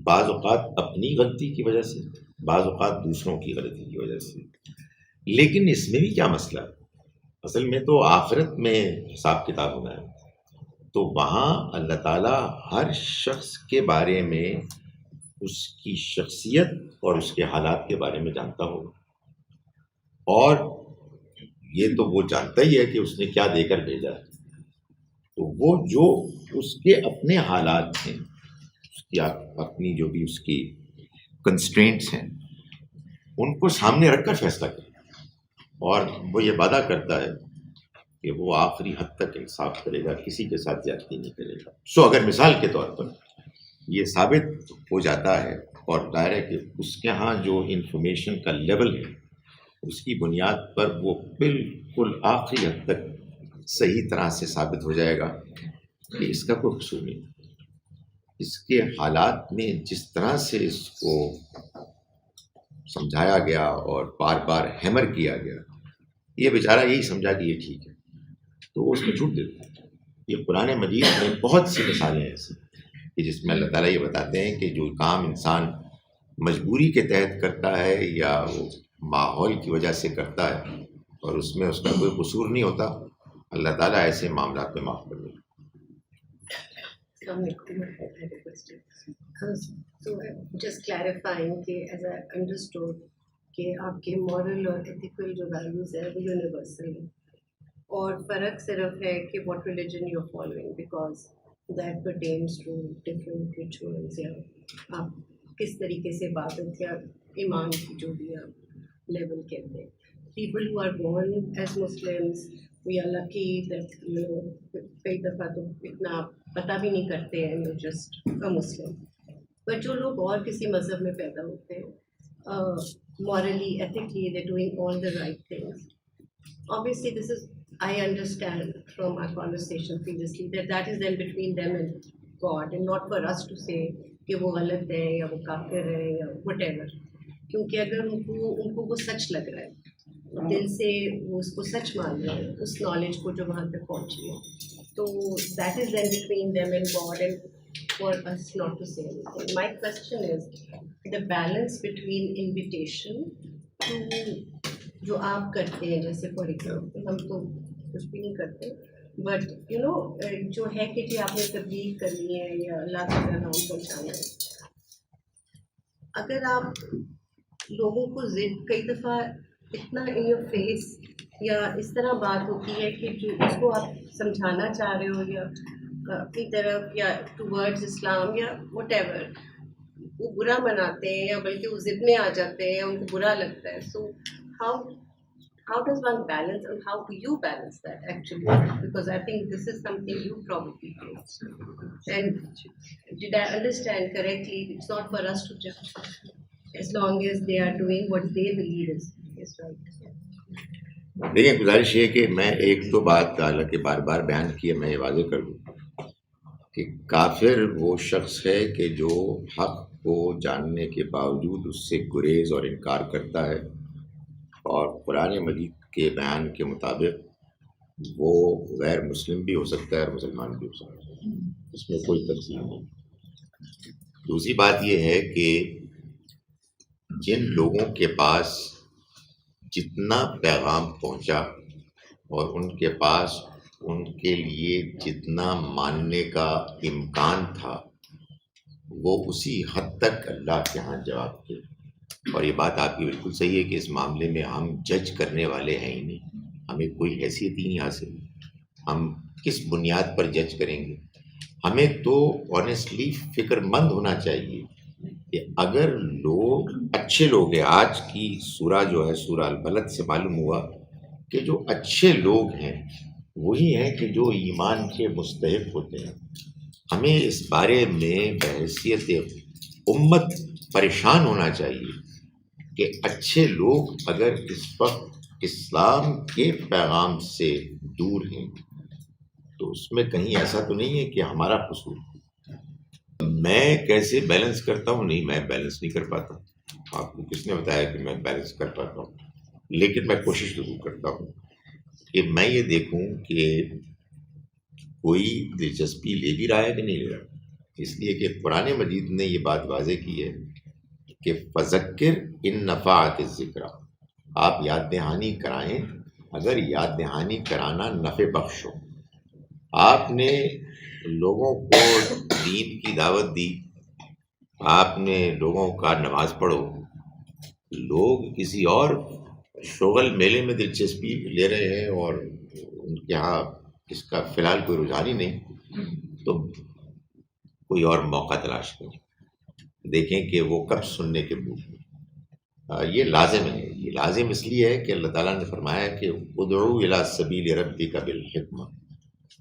بعض اوقات اپنی غلطی کی وجہ سے، بعض اوقات دوسروں کی غلطی کی وجہ سے۔ لیکن اس میں بھی کیا مسئلہ ہے؟ اصل میں تو آخرت میں حساب کتاب ہونا ہے، تو وہاں اللہ تعالیٰ ہر شخص کے بارے میں اس کی شخصیت اور اس کے حالات کے بارے میں جانتا ہوگا، اور یہ تو وہ جانتا ہی ہے کہ اس نے کیا دے کر بھیجا ہے، تو وہ جو اس کے اپنے حالات ہیں، اس کی اپنی جو بھی اس کی کنسٹرینٹس ہیں، ان کو سامنے رکھ کر فیصلہ کرے، اور وہ یہ وعدہ کرتا ہے کہ وہ آخری حد تک انصاف کرے گا، کسی کے ساتھ زیادتی نہیں کرے گا۔ اگر مثال کے طور پر یہ ثابت ہو جاتا ہے، اور ظاہر ہے کہ اس کے ہاں جو انفارمیشن کا لیول ہے، اس کی بنیاد پر وہ بالکل آخری حد تک صحیح طرح سے ثابت ہو جائے گا کہ اس کا کوئی قصور نہیں۔ اس کے حالات میں جس طرح سے اس کو سمجھایا گیا اور بار بار ہیمر کیا گیا، یہ بیچارہ یہی سمجھا کہ یہ ٹھیک ہے، تو وہ اس میں چھوٹ دیتا ہے۔ یہ قرآن مجید میں بہت سی مثالیں ہیں ایسی کہ جس میں اللہ تعالیٰ یہ بتاتے ہیں کہ جو کام انسان مجبوری کے تحت کرتا ہے یا وہ ماحول کی وجہ سے کرتا ہے اور اس میں اس کا کوئی قصور نہیں ہوتا، اللہ تعالیٰ ایسے معاملات میں معاف کر دیتا ہے۔ So just clarifying کہ as I understood کہ آپ کے moral اور ethical جو values ہیں وہ universal ہیں، اور فرق صرف ہے کہ what religion you're following because that pertains to different rituals، یا آپ کس طریقے سے عبادت یا ایمان کی جو بھی آپ لیول کہتے ہیں۔ People who are born as Muslims we are lucky that کئی دفعہ تو اتنا پتہ بھی نہیں کرتے ہیں you're just a Muslim، پر جو لوگ اور کسی مذہب میں پیدا ہوتے ہیں morally, ethically they're doing all the right things. Obviously this is, I understand from our conversation previously that is then between them and God and not for us to say کہ وہ غلط ہے یا وہ کافر ہے یا whatever، کیونکہ اگر ان کو وہ سچ لگ رہا ہے، دل سے وہ اس کو سچ مان رہے ہیں، اس نالج کو جو وہاں تک پہنچی ہے، تو that is then between them and God and for us not to say anything. My question is the balance between invitation to جو آپ کرتے ہیں، جیسے فار ایگزامپل ہم تو کچھ بھی نہیں کرتے، بٹ یو نو جو ہے کہ جی آپ نے تبلیغ کرنی ہے یا اللہ کا پیغام پہنچانا ہے، اگر آپ لوگوں کو کئی دفعہ اتنا ان یور فیس یا اس طرح بات ہوتی ہے کہ جو اس کو آپ سمجھانا چاہ رہے ہو یا اپنی طرف یا ٹورڈز اسلام یا وٹ ایور، وہ برا مناتے ہیں یا بلکہ وہ ضد میں آ جاتے ہیں یا ان کو برا لگتا ہے، سو how does one balance and how do you balance that actually, because I think this is something you probably face, and did I understand correctly it's not for us to judge as long as they are doing what they believe is right. دیکھیں، گزارش یہ کہ میں ایک دو بات حالانکہ بار بار بیان کی ہے، میں یہ واضح کر دوں کہ کافر وہ شخص ہے کہ جو حق کو جاننے کے باوجود اس سے گریز اور انکار کرتا ہے، اور قرآن مجید کے بیان کے مطابق وہ غیر مسلم بھی ہو سکتا ہے اور مسلمان بھی ہو سکتا ہے، اس میں کوئی تفصیل نہیں۔ دوسری بات یہ ہے کہ جن لوگوں کے پاس جتنا پیغام پہنچا اور ان کے پاس ان کے لیے جتنا ماننے کا امکان تھا، وہ اسی حد تک اللہ کے ہاں جواب دے۔ اور یہ بات آپ کی بالکل صحیح ہے کہ اس معاملے میں ہم جج کرنے والے ہیں ہی نہیں، ہمیں کوئی حیثیت ہی نہیں حاصل، ہم کس بنیاد پر جج کریں گے؟ ہمیں تو آنیسٹلی فکر مند ہونا چاہیے کہ اگر لوگ اچھے لوگ ہیں، آج کی سورہ جو ہے سورہ البلد سے معلوم ہوا کہ جو اچھے لوگ ہیں وہی ہیں کہ جو ایمان کے مستحق ہوتے ہیں. ہمیں اس بارے میں بحیثیت امت پریشان ہونا چاہیے کہ اچھے لوگ اگر اس وقت اسلام کے پیغام سے دور ہیں تو اس میں کہیں ایسا تو نہیں ہے کہ ہمارا قصور. میں کیسے بیلنس کرتا ہوں؟ نہیں، میں بیلنس نہیں کر پاتا. آپ کو کس نے بتایا کہ میں بیلنس کر پاتا ہوں؟ لیکن میں کوشش ضرور کرتا ہوں کہ میں یہ دیکھوں کہ کوئی دلچسپی لے بھی رہا ہے کہ نہیں لے رہا. اس لیے کہ قرآن مجید نے یہ بات واضح کی ہے کہ فذکر ان نفعت الذکریٰ، آپ یاد دہانی کرائیں اگر یاد دہانی کرانا نفع بخش ہو. آپ نے لوگوں کو دین کی دعوت دی، آپ نے لوگوں کا نماز پڑھو، لوگ کسی اور شغل میلے میں دلچسپی لے رہے ہیں اور ان کے یہاں اس کا فی الحال کوئی رجحان ہی نہیں، تو کوئی اور موقع تلاش کریں، دیکھیں کہ وہ کب سننے کے موڈ میں. یہ لازم ہے. یہ لازم اس لیے ہے کہ اللہ تعالیٰ نے فرمایا کہ ادعو الی سبیل ربک بالحکمہ،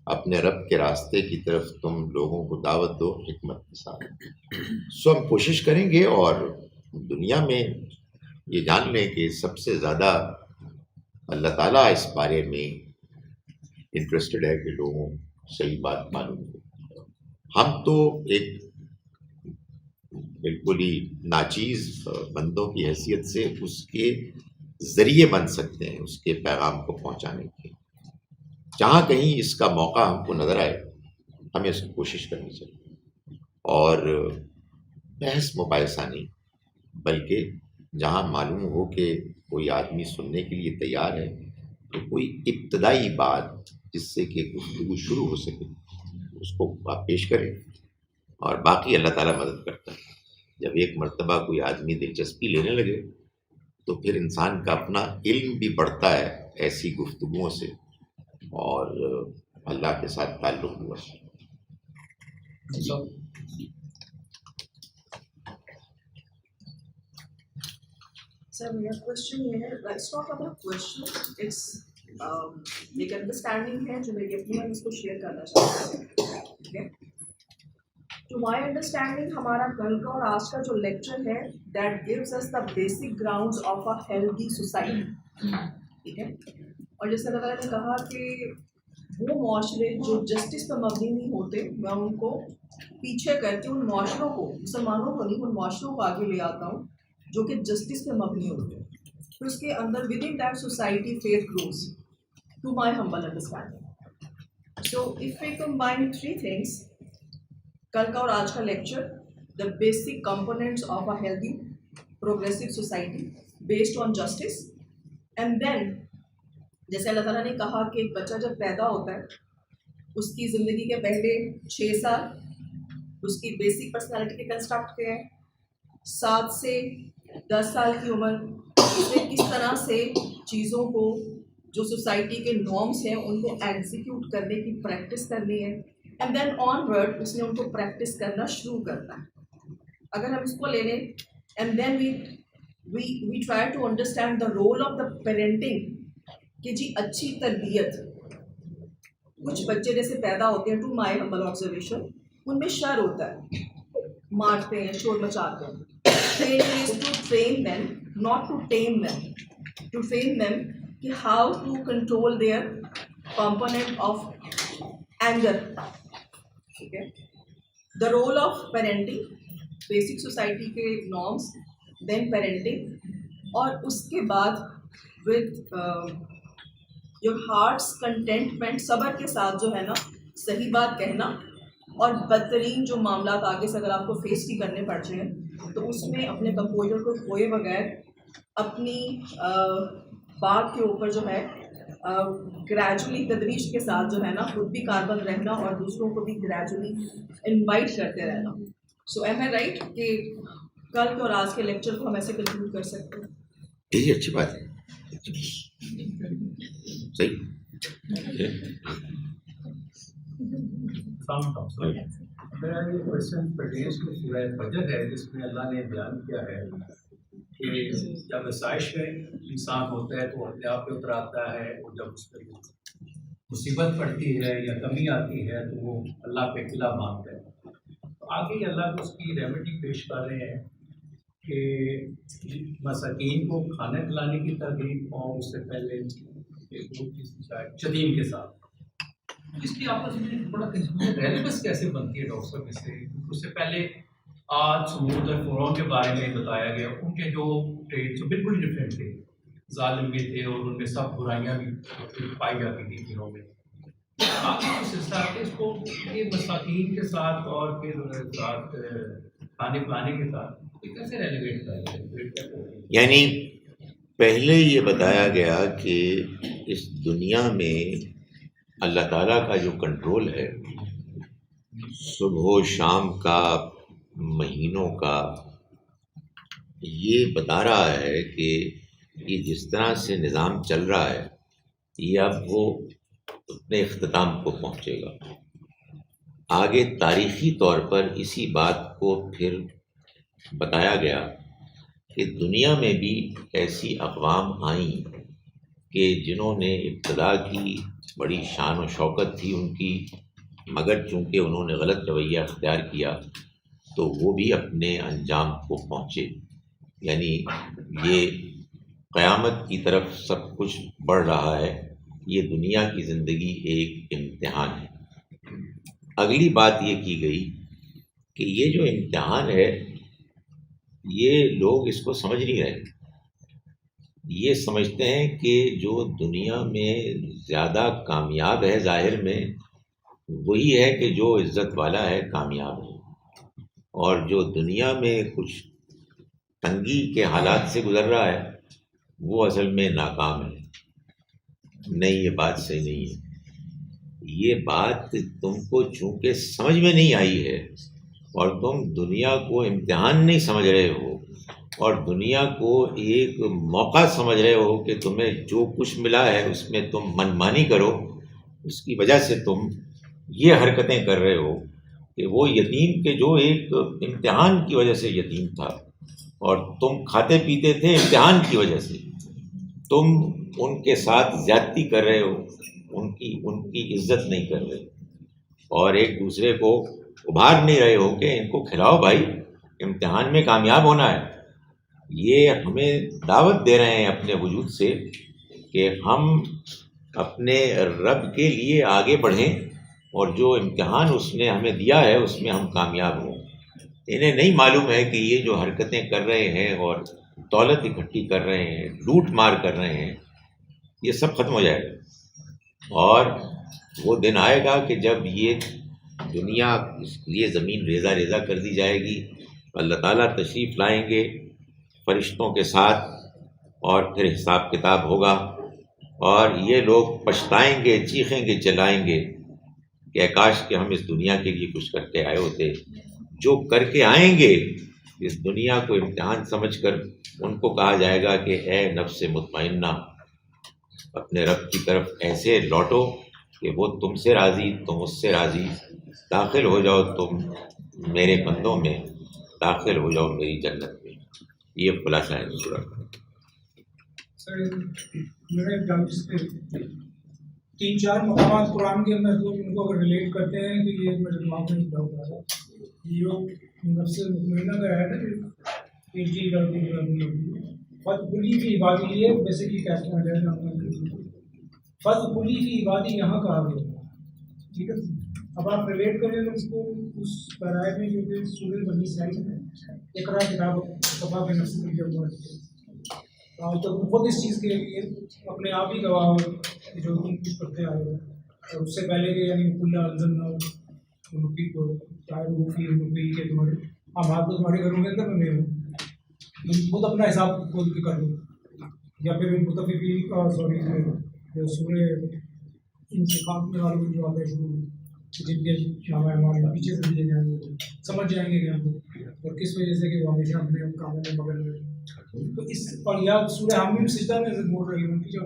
اپنے رب کے راستے کی طرف تم لوگوں کو دعوت دو حکمت کے ساتھ. سو ہم کوشش کریں گے، اور دنیا میں یہ جان لیں کہ سب سے زیادہ اللہ تعالیٰ اس بارے میں انٹرسٹڈ ہے کہ لوگوں صحیح بات معلوم ہو. ہم تو ایک بالکل ہی ناچیز بندوں کی حیثیت سے اس کے ذریعے بن سکتے ہیں اس کے پیغام کو پہنچانے کے. جہاں کہیں اس کا موقع ہم کو نظر آئے ہمیں اس کی کوشش کرنی چاہیے، اور بحث مباحثہ نہیں، بلکہ جہاں معلوم ہو کہ کوئی آدمی سننے کے لیے تیار ہے تو کوئی ابتدائی بات جس سے کہ گفتگو شروع ہو سکے اس کو آپ پیش کریں، اور باقی اللہ تعالیٰ مدد کرتا ہے. جب ایک مرتبہ کوئی آدمی دلچسپی لینے لگے تو پھر انسان کا اپنا علم بھی بڑھتا ہے ایسی گفتگوؤں سے، اور اللہ کے ساتھ تعلق ہوا. Sir, my question here, let's talk about question. It's ایک انڈرسٹینڈنگ ہے جو میری اپنی میں اس کو شیئر کرنا چاہتا ہوں. ٹھیک ہے، ٹو مائی انڈرسٹینڈنگ ہمارا کل کا اور آج کا جو لیکچر ہے that gives us the basic grounds of a healthy society. ٹھیک ہے، اور جیسے اللہ تعالیٰ نے کہا کہ وہ معاشرے جو جسٹس پہ مبنی نہیں ہوتے میں ان کو پیچھے کر کے ان معاشروں کو، مسلمانوں کو نہیں، ان معاشروں کو آگے لے آتا ہوں جو کہ جسٹس پہ مبنی ہوتے ہیں. پھر اس کے اندر with in that society faith grows to my humble understanding. So if we combine three things, کل کا اور آج کا lecture, the basic components of a healthy progressive society based on justice. And then جیسے اللہ تعالیٰ نے کہا کہ ایک بچہ جب پیدا ہوتا ہے اس کی زندگی کے پہلے 6 سال اس کی بیسک پرسنالٹی کے کنسٹرکٹ کے ہیں، 7 سے 10 سال کی عمر اسے کس طرح سے چیزوں کو جو سوسائٹی کے نارمس ہیں ان کو ایگزیکیوٹ کرنے کی پریکٹس کرنی ہے، اینڈ دین آن ورڈ اس نے ان کو پریکٹس کرنا شروع کرتا ہے. اگر ہم اس کو لے لیں and then we try to understand the role of the parenting کہ جی اچھی تربیت. کچھ بچے جیسے پیدا ہوتے ہیں ٹو مائی ہمبل آبزرویشن ان میں شر ہوتا ہے، مارتے ہیں، شور مچاتے ہیں. Training is to train them, not to tame them. To train them کہ how to control their component of anger. Okay. The role of parenting, basic society کے norms, then parenting، اور اس کے بعد with your heart's contentment، صبر کے ساتھ جو ہے نا صحیح بات کہنا، اور بدترین جو معاملات آگے سے اگر آپ کو فیس بھی کرنے پڑ جائیں تو اس میں اپنے کمپوزر کو کھوئے بغیر اپنی بات کے اوپر جو ہے گریجولی تدریج کے ساتھ جو ہے نا خود بھی کاربن رہنا اور دوسروں کو بھی گریجولی انوائٹ کرتے رہنا. سو ایم آئی رائٹ کہ کل کے اور آج کے لیکچر کو ہم ایسے کنکلوڈ کر سکتے ہیں؟ یہ اچھی بات ہے، صحیح. میرا یہ کوشچن پرٹینس ٹو سورہ فجر ہے، جس میں اللہ نے بیان کیا ہے کہ جب آسائش میں انسان ہوتا ہے تو اپنے آپ پہ اتر آتا ہے، اور جب اس پہ مصیبت پڑتی ہے یا کمی آتی ہے تو وہ اللہ پہ قلعہ مانگتا ہے. تو آگے اللہ کو اس کی ریمیڈی پیش کر رہے ہیں کہ مساکین کو کھانا کھلانے کی ترغیب، اور اس سے پہلے یتیم کے ساتھ. اس کی آپس میں بڑا ریلیونس کیسے بنتی ہے ڈاکٹر صاحب؟ اس سے پہلے آج سمود اور فرعون کے بارے میں بتایا گیا، ان کے جو ٹریٹس بالکل ڈفرینٹ تھے، ظالم بھی تھے اور ان میں سب برائیاں بھی پائی جاتی تھیں دنوں میں. باقی جو سلسلہ ہے اس کو یہ مساکین کے ساتھ اور پھر ساتھ کھانے پلانے کے ساتھ کیسے ریلیویٹ کریں؟ یعنی پہلے یہ بتایا گیا کہ اس دنیا میں اللہ تعالیٰ کا جو کنٹرول ہے صبح و شام کا، مہینوں کا، یہ بتا رہا ہے کہ یہ جس طرح سے نظام چل رہا ہے یہ اب وہ اپنے اختتام کو پہنچے گا. آگے تاریخی طور پر اسی بات کو پھر بتایا گیا کہ دنیا میں بھی ایسی اقوام آئیں کہ جنہوں نے ابتدا کی بڑی شان و شوکت تھی ان کی، مگر چونکہ انہوں نے غلط رویہ اختیار کیا تو وہ بھی اپنے انجام کو پہنچے. یعنی یہ قیامت کی طرف سب کچھ بڑھ رہا ہے. یہ دنیا کی زندگی ایک امتحان ہے. اگلی بات یہ کی گئی کہ یہ جو امتحان ہے یہ لوگ اس کو سمجھ نہیں رہے. یہ سمجھتے ہیں کہ جو دنیا میں زیادہ کامیاب ہے ظاہر میں وہی ہے کہ جو عزت والا ہے کامیاب ہے، اور جو دنیا میں کچھ تنگی کے حالات سے گزر رہا ہے وہ اصل میں ناکام ہے. نہیں، یہ بات صحیح نہیں ہے. یہ بات تم کو چونکہ سمجھ میں نہیں آئی ہے اور تم دنیا کو امتحان نہیں سمجھ رہے ہو اور دنیا کو ایک موقع سمجھ رہے ہو کہ تمہیں جو کچھ ملا ہے اس میں تم منمانی کرو، اس کی وجہ سے تم یہ حرکتیں کر رہے ہو کہ وہ یتیم کے جو ایک امتحان کی وجہ سے یتیم تھا اور تم کھاتے پیتے تھے امتحان کی وجہ سے، تم ان کے ساتھ زیادتی کر رہے ہو، ان کی عزت نہیں کر رہے اور ایک دوسرے کو ابھار نہیں رہے ہو کہ ان کو کھلاؤ بھائی، امتحان میں کامیاب ہونا ہے. یہ ہمیں دعوت دے رہے ہیں اپنے وجود سے کہ ہم اپنے رب کے لیے آگے بڑھیں اور جو امتحان اس نے ہمیں دیا ہے اس میں ہم کامیاب ہوں. انہیں نہیں معلوم ہے کہ یہ جو حرکتیں کر رہے ہیں اور دولت اکٹھی کر رہے ہیں، لوٹ مار کر رہے ہیں، یہ سب ختم ہو جائے گا. اور وہ دن آئے گا کہ جب یہ دنیا اس لیے زمین ریزہ ریزہ کر دی جائے گی، اللہ تعالیٰ تشریف لائیں گے فرشتوں کے ساتھ اور پھر حساب کتاب ہوگا اور یہ لوگ پچھتائیں گے، چیخیں گے، چلائیں گے کہ کاش کہ ہم اس دنیا کے لیے کچھ کر کے آئے ہوتے. جو کر کے آئیں گے اس دنیا کو امتحان سمجھ کر ان کو کہا جائے گا کہ اے نفس مطمئنہ، اپنے رب کی طرف ایسے لوٹو کہ وہ تم سے راضی، تم اس سے راضی، داخل ہو جاؤ تم میرے بندوں میں، داخل ہو جاؤ میری جنت میں. یہ خلاصہ ہے سورہ کا. سر میرے تین چار مقامات قرآن کے اندر جو ان کو اگر ریلیٹ کرتے ہیں تو یہ میرے دماغ میں ڈاؤٹ آ رہا ہے. یہ نفس مطمئنہ کا ہے نا فت پلی کی عبادی، یہ بیسکلی کیسٹ میں ہے فت پلی کی عبادی یہاں کہا گیا. ٹھیک ہے، اب آپ ریلیٹ کریں تو اس کو اس پیرائے میں جو کہ سورہ بنی اسرائیل میں اقرا کتاب صفا کے نفس میں جب ہوا تو خود اس چیز کے لیے اپنے آپ ہی گواہ ہو جو تم کچھ کرتے آئے ہو، اور اس سے پہلے کہ یعنی کلّا الزمنا روپی کو چاہے روپی روپی کے تمہارے آباد تو تمہارے گھروں کے اندر بنے ہو، تم خود اپنا حساب کھول کے کر دو. یا پھر متفقین کا سوری جو سورہ انتقام میں والوں جو آتے ہیں شروع میں جن کے نام ہمارے پیچھے سے دیے جائیں گے سمجھ جائیں گے کہ ہم اور کس وجہ سے کہ وہ ہمیشہ اپنے کاموں میں مگن ہوئے. تو اس اور یا سورہ حامیم سجدہ میں بول رہی ہوں کہ جب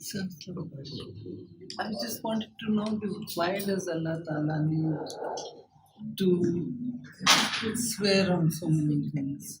sir, I just wanted to know why does Allah Ta'ala need to swear on so many things?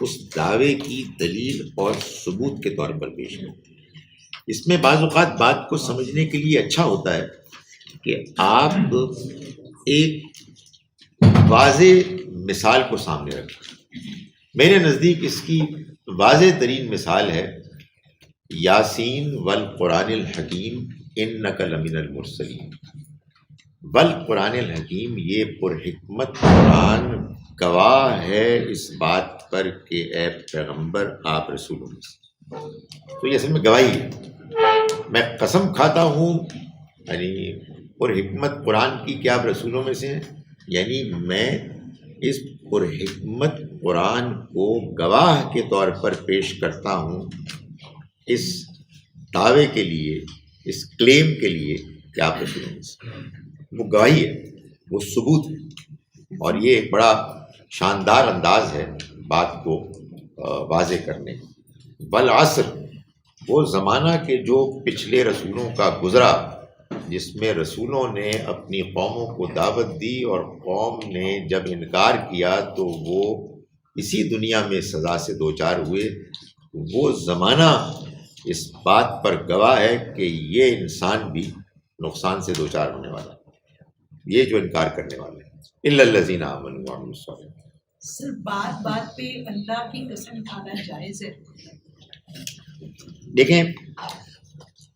اس دعوے کی دلیل اور ثبوت کے طور پر پیش کرتے ہیں. اس میں بعض اوقات بات کو سمجھنے کے لیے اچھا ہوتا ہے کہ آپ ایک واضح مثال کو سامنے رکھیں. میرے نزدیک اس کی واضح ترین مثال ہے یاسین والقرآن الحکیم انک لمن المرسلین. والقرآن الحکیم، یہ پرحکمت قرآن گواہ ہے اس بات پر کہ اے پیغمبر آپ رسولوں میں سے. تو یہ اصل میں گواہی ہے. میں قسم کھاتا ہوں یعنی پرحکمت قرآن کی کہ آپ رسولوں میں سے ہیں، یعنی میں اس پرحکمت قرآن کو گواہ کے طور پر پیش کرتا ہوں اس دعوے کے لیے، اس کلیم کے لیے کہ آپ رسولوں میں سے. وہ گواہی ہے، وہ ثبوت ہے، اور یہ ایک بڑا شاندار انداز ہے بات کو واضح کرنے. والعصر، وہ زمانہ کے جو پچھلے رسولوں کا گزرا، جس میں رسولوں نے اپنی قوموں کو دعوت دی اور قوم نے جب انکار کیا تو وہ اسی دنیا میں سزا سے دوچار ہوئے. وہ زمانہ اس بات پر گواہ ہے کہ یہ انسان بھی نقصان سے دوچار ہونے والا ہے، یہ جو انکار کرنے والے ہیں. الا الذین آمنوا وعملوا الصالحات. سر بات بات پہ اللہ کی قسم کھانا جائز ہے؟ دیکھیں،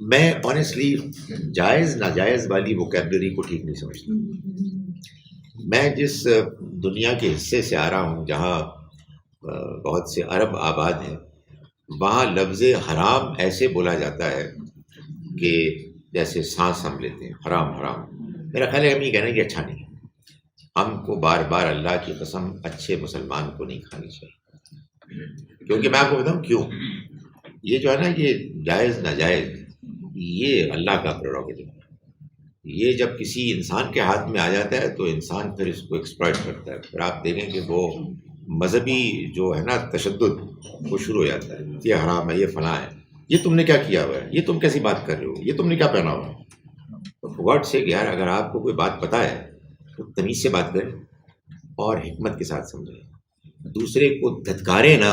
میں آنیسٹلی جائز ناجائز والی ووکیبلری کو ٹھیک نہیں سمجھتا. میں جس دنیا کے حصے سے آ رہا ہوں جہاں بہت سے عرب آباد ہیں، وہاں لفظ حرام ایسے بولا جاتا ہے کہ جیسے سانس ہم لیتے ہیں، حرام حرام. میرا خیال ہے ہم یہ کہنا کہ اچھا نہیں. ہم کو بار بار اللہ کی قسم اچھے مسلمان کو نہیں کھانی چاہیے، کیونکہ میں آپ کو بتاؤں کیوں. یہ جو ہے نا، یہ جائز ناجائز یہ اللہ کا پریروگیٹو ہے. یہ جب کسی انسان کے ہاتھ میں آ جاتا ہے تو انسان پھر اس کو ایکسپلائٹ کرتا ہے. پھر آپ دیکھیں کہ وہ مذہبی جو ہے نا تشدد، وہ شروع ہو جاتا ہے. یہ حرام ہے، یہ فلاں ہے، یہ تم نے کیا کیا ہوا ہے، یہ تم کیسی بات کر رہے ہو، یہ تم نے کیا پہنا ہوا ہے. ورڈ سے یار اگر آپ کو کوئی بات پتہ ہے تو تمیز سے بات کریں اور حکمت کے ساتھ سمجھیں. دوسرے کو دھتکارے نہ.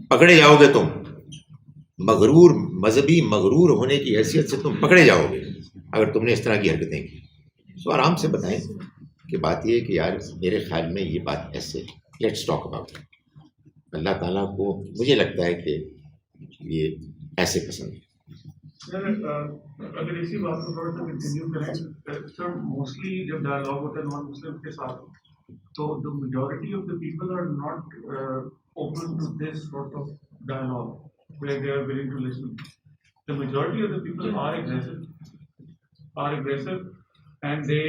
پکڑے جاؤ گے تم، مغرور مذہبی مغرور ہونے کی حیثیت سے تم پکڑے جاؤ گے اگر تم نے اس طرح کی حرکتیں کی. سو آرام سے بتائیں کہ بات یہ ہے کہ یار میرے خیال میں یہ بات ایسے، لیٹس ٹاک اباؤٹ. اللہ تعالیٰ کو مجھے لگتا ہے کہ یہ ایسے پسند ہے. سر اگر اسی بات کو تھوڑا سا کنٹینیو کریں سر، موسٹلی جب ڈائلاگ ہوتا ہے نان مسلم کے ساتھ تو the majority of the people are not open to this sort of dialogue where they are willing to listen. The majority of the people are aggressive and they